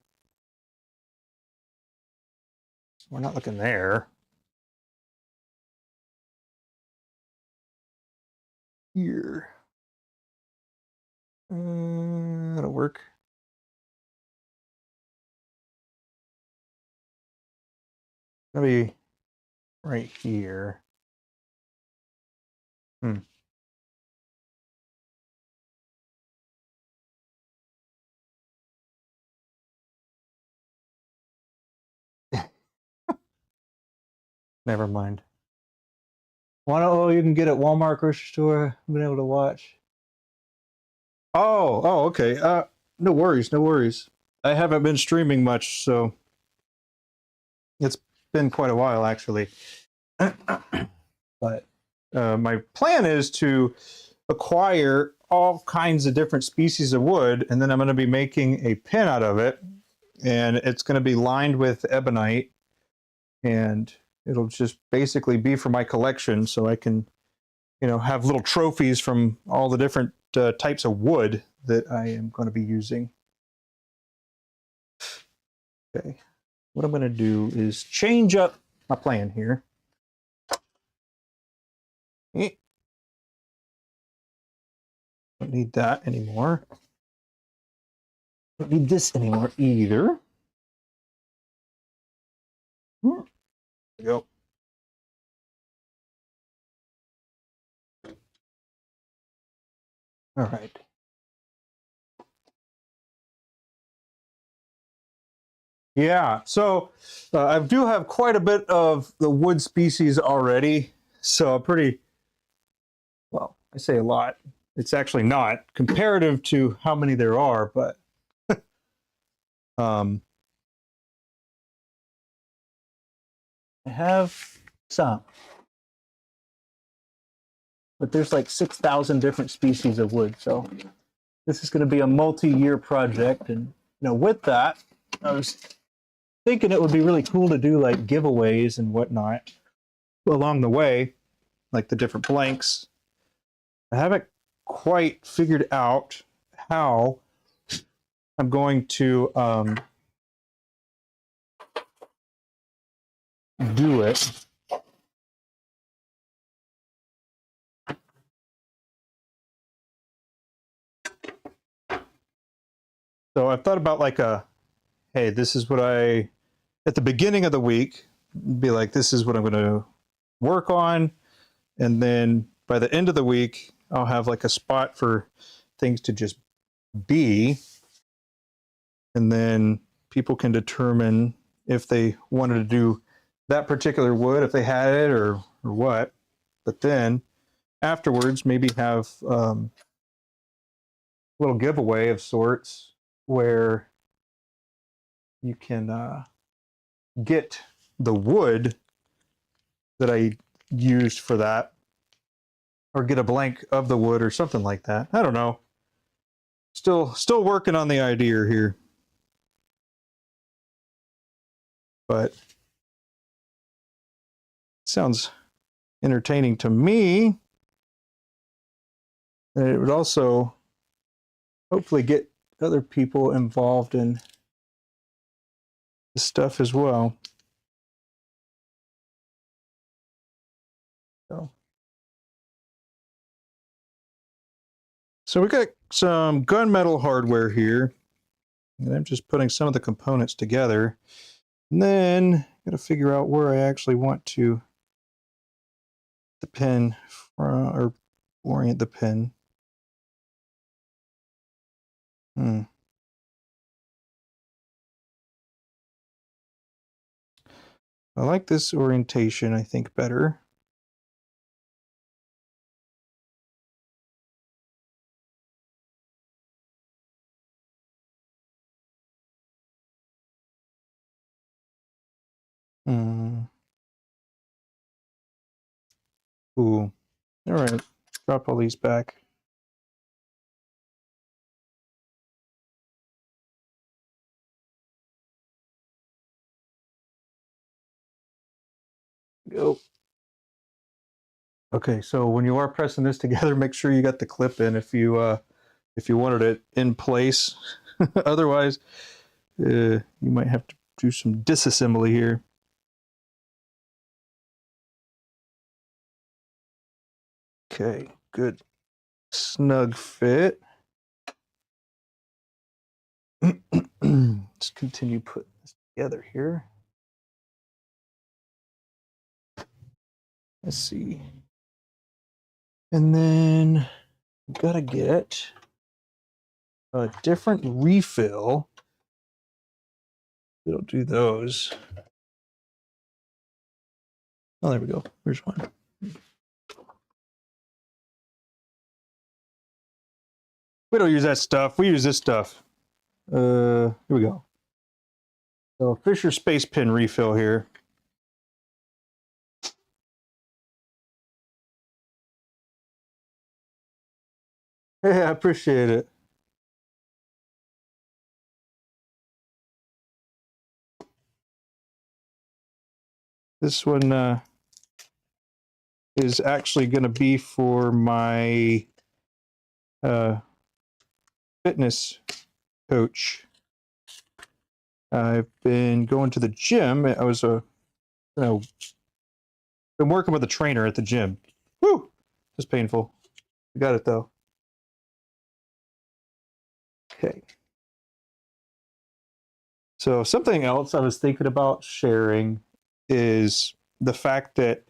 We're not looking there. Here. That'll work. Maybe right here. Hmm. Never mind. Oh, you can get at Walmart grocery store. I've been able to watch. Oh, okay. No worries, no worries. I haven't been streaming much, so it's been quite a while actually. But my plan is to acquire all kinds of different species of wood, and then I'm going to be making a pin out of it, and it's going to be lined with ebonite, and it'll just basically be for my collection, so I can, have little trophies from all the different types of wood that I am going to be using. Okay, what I'm going to do is change up my plan here. Don't need that anymore. Don't need this anymore either. There we go. All right. Yeah, so I do have quite a bit of the wood species already. So well, I say a lot. It's actually not comparative to how many there are, but I have some. But there's like 6,000 different species of wood. So this is going to be a multi-year project. And with that, I was thinking it would be really cool to do like giveaways and whatnot along the way, like the different blanks. I haven't quite figured out how I'm going to do it. So I've thought about like hey, this is what at the beginning of the week, be like, this is what I'm going to work on. And then by the end of the week, I'll have like a spot for things to just be. And then people can determine if they wanted to do that particular wood, if they had it or what. But then afterwards, maybe have a little giveaway of sorts where you can get the wood that I used for that, or get a blank of the wood or something like that. I don't know. Still working on the idea here. But sounds entertaining to me. And it would also hopefully get other people involved in this stuff as well. So we got some gunmetal hardware here, and I'm just putting some of the components together. And then got to figure out where I actually want to the pin from, or orient the pin. I like this orientation, I think, better. Ooh. All right. Drop all these back. Go. Okay, so when you are pressing this together, make sure you got the clip in if you wanted it in place. Otherwise, you might have to do some disassembly here. Okay, good. Snug fit. Let's continue putting this together here. Let's see. And then we've got to get a different refill. We don't do those. Oh, there we go. Here's one. We don't use that stuff. We use this stuff. Here we go. So Fisher Space Pin refill here. Hey, I appreciate it. This one is actually going to be for my fitness coach. I've been going to the gym. I was been working with a trainer at the gym. Woo! It's painful. I got it though. Okay. So something else I was thinking about sharing is the fact that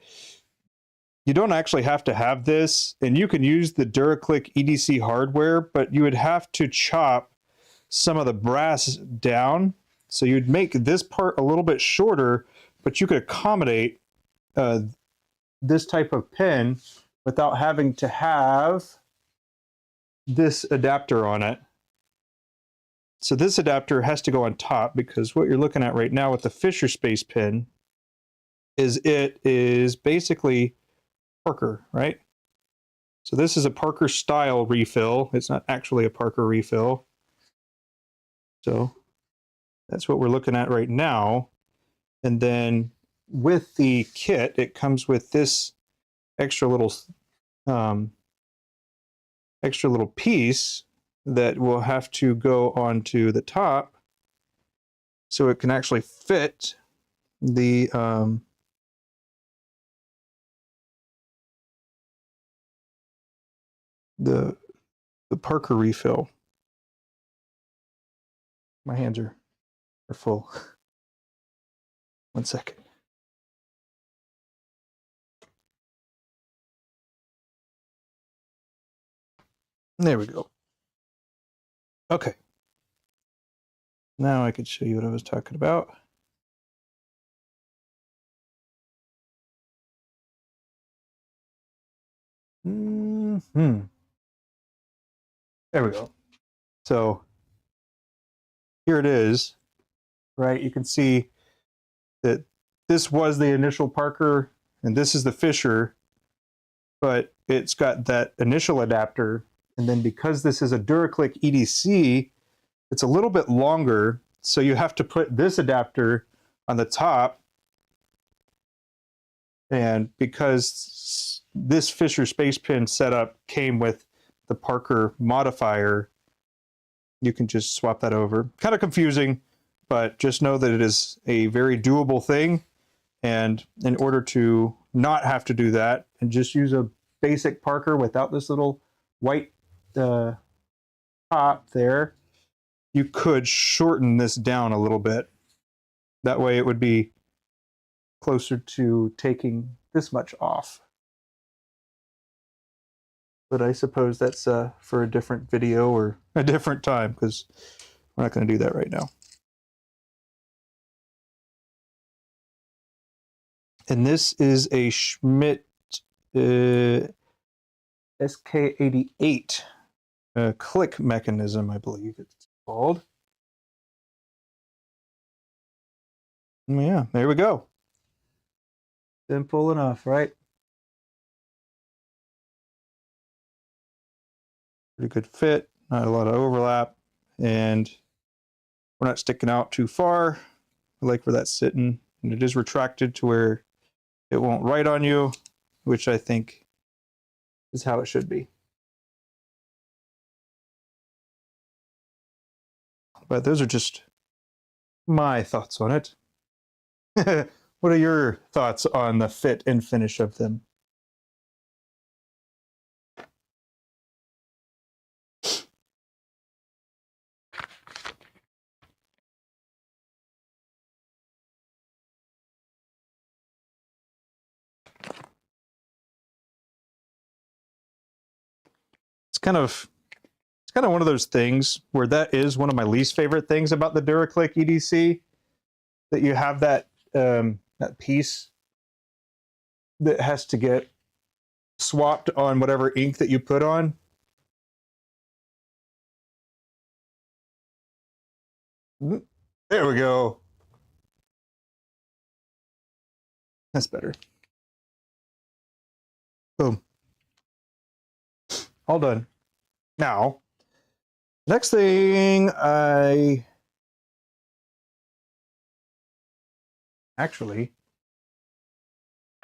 you don't actually have to have this, and you can use the DuraClick EDC hardware, but you would have to chop some of the brass down. So you'd make this part a little bit shorter, but you could accommodate this type of pin without having to have this adapter on it. So this adapter has to go on top, because what you're looking at right now with the Fisher Space pin is it is basically Parker, right? So this is a Parker style refill. It's not actually a Parker refill. So that's what we're looking at right now. And then with the kit, it comes with this extra little piece that will have to go onto the top so it can actually fit the the Parker refill. My hands are full. 1 second. There we go. Okay. Now I could show you what I was talking about. There we go. So here it is, right? You can see that this was the initial Parker and this is the Fisher, but it's got that initial adapter. And then because this is a DuraClick EDC, it's a little bit longer. So you have to put this adapter on the top. And because this Fisher space pin setup came with the Parker modifier, you can just swap that over. Kind of confusing, but just know that it is a very doable thing. And in order to not have to do that and just use a basic Parker without this little white top there, you could shorten this down a little bit. That way it would be closer to taking this much off. But I suppose that's for a different video or a different time, because we're not going to do that right now. And this is a Schmidt SK88 click mechanism, I believe it's called. Yeah, there we go. Simple enough, right? Pretty good fit, not a lot of overlap, and we're not sticking out too far. I like where that's sitting, and it is retracted to where it won't write on you, which I think is how it should be. But those are just my thoughts on it. What are your thoughts on the fit and finish of them? It's kind of one of those things where that is one of my least favorite things about the DuraClick EDC, that you have that that piece that has to get swapped on whatever ink that you put on. There we go. That's better. Boom. All done. Now, next thing I'm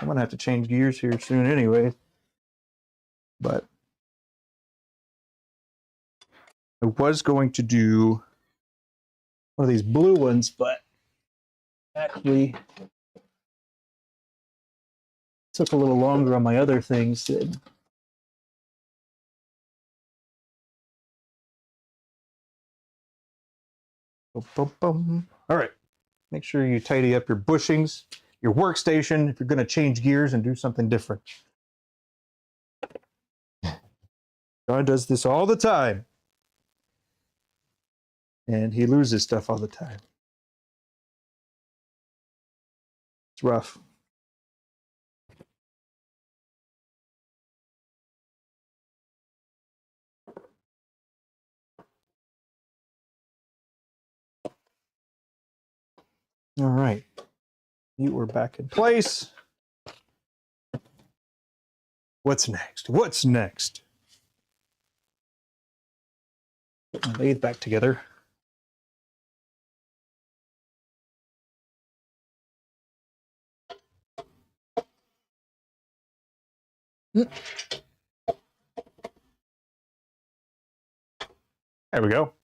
gonna have to change gears here soon anyway, but I was going to do one of these blue ones, but actually took a little longer on my other things. All right, make sure you tidy up your bushings, your workstation, if you're going to change gears and do something different. John does this all the time, and he loses stuff all the time. It's rough. All right, you are back in place. What's next? What's next? Put my lathe back together. There we go.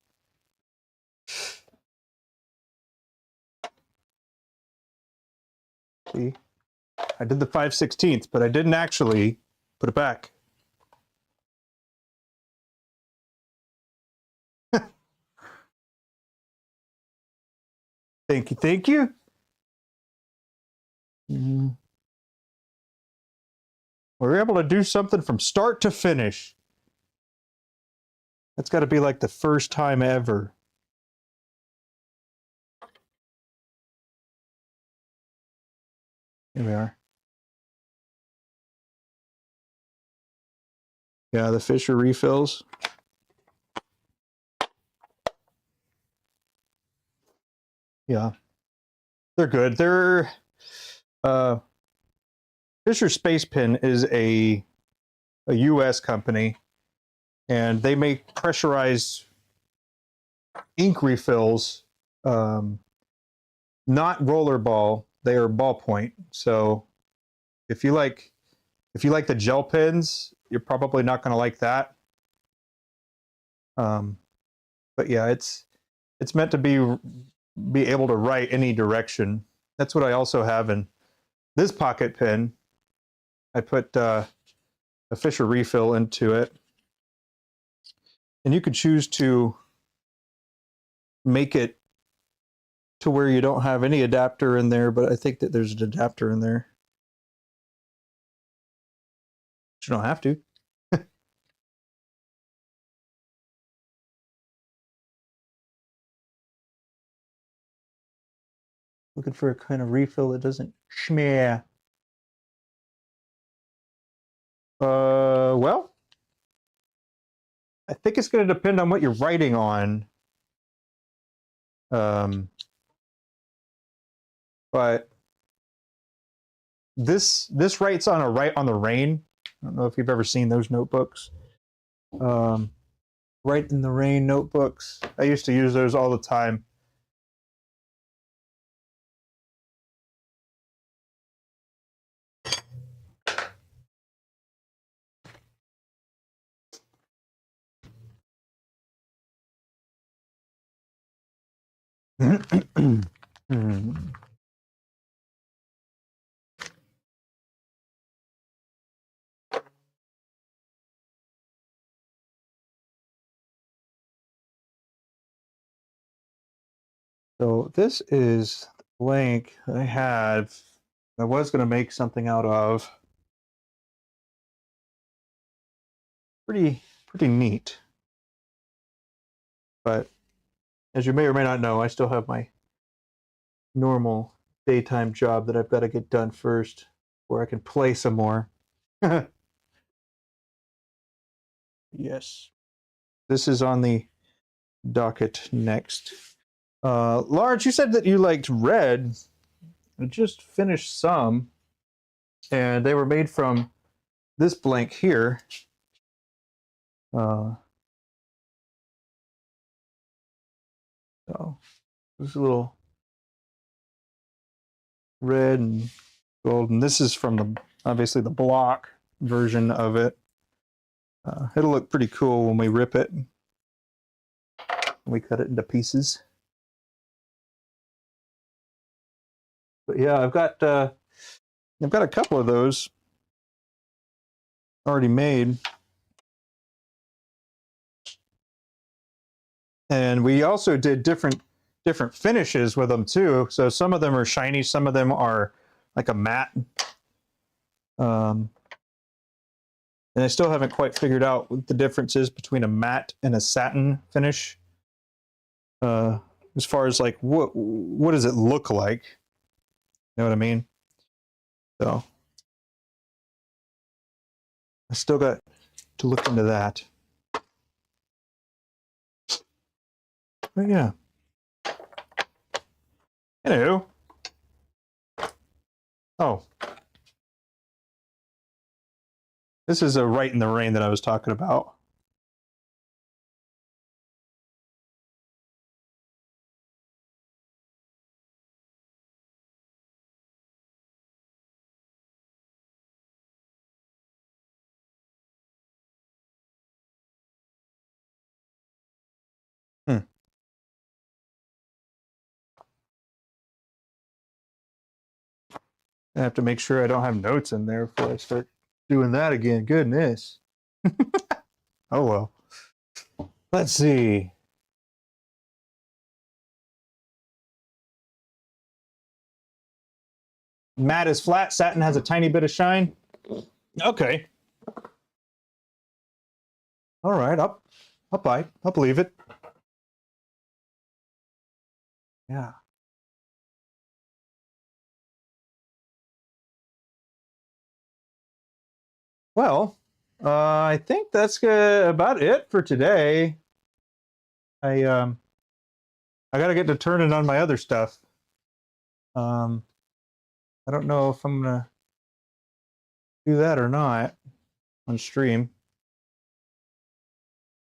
See, I did the 5/16, but I didn't actually put it back. Thank you, thank you. Mm. We're able to do something from start to finish. That's got to be like the first time ever. Here we are. Yeah, the Fisher refills. Yeah, they're good. They're Fisher Space Pen is a U.S. company, and they make pressurized ink refills. Not rollerball; they are ballpoint. So if you like the gel pens, you're probably not going to like that. But yeah, it's meant to be able to write any direction. That's what I also have in this pocket pen. I put a Fisher refill into it, and you could choose to make it to where you don't have any adapter in there, but I think that there's an adapter in there. But you don't have to. Looking for a kind of refill that doesn't schmear. Well, I think it's going to depend on what you're writing on. But this writes on a Write on the Rain. I don't know if you've ever seen those notebooks. Write in the Rain notebooks. I used to use those all the time. So this is the blank I had. I was going to make something out of. Pretty neat. But as you may or may not know, I still have my normal daytime job that I've got to get done first, where I can play some more. Yes. This is on the docket next. Lawrence, you said that you liked red. I just finished some, and they were made from this blank here. So this little red and gold, and this is from the obviously the block version of it. It'll look pretty cool when we rip it. We cut it into pieces. But yeah, I've got a couple of those already made. And we also did different finishes with them too. So some of them are shiny, some of them are like a matte. And I still haven't quite figured out what the difference is between a matte and a satin finish. As far as like what does it look like? You know what I mean? So I still got to look into that. But yeah. Hello. Oh. This is a Write in the Rain that I was talking about. I have to make sure I don't have notes in there before I start doing that again. Goodness. Oh well. Let's see. matte is flat, satin has a tiny bit of shine. Okay. All right, I'll buy it. I'll believe it. Yeah. Well, I think that's about it for today. I gotta get to turning on my other stuff. I don't know if I'm gonna do that or not on stream,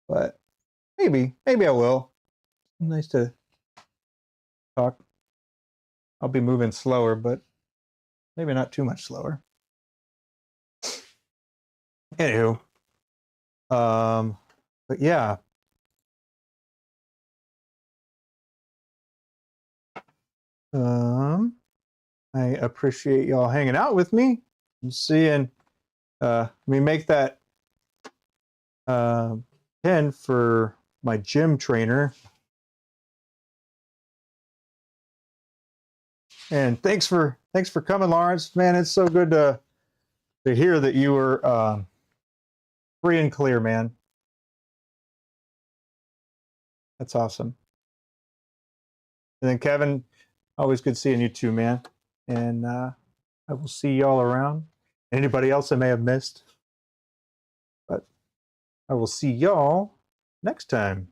but maybe I will. Nice to talk. I'll be moving slower, but maybe not too much slower. Anywho, but yeah. I appreciate y'all hanging out with me and seeing me make that pin for my gym trainer. And thanks for coming, Lawrence. Man, it's so good to hear that you were free and clear, man. That's awesome. And then Kevin, always good seeing you too, man. And I will see y'all around. Anybody else I may have missed? But I will see y'all next time.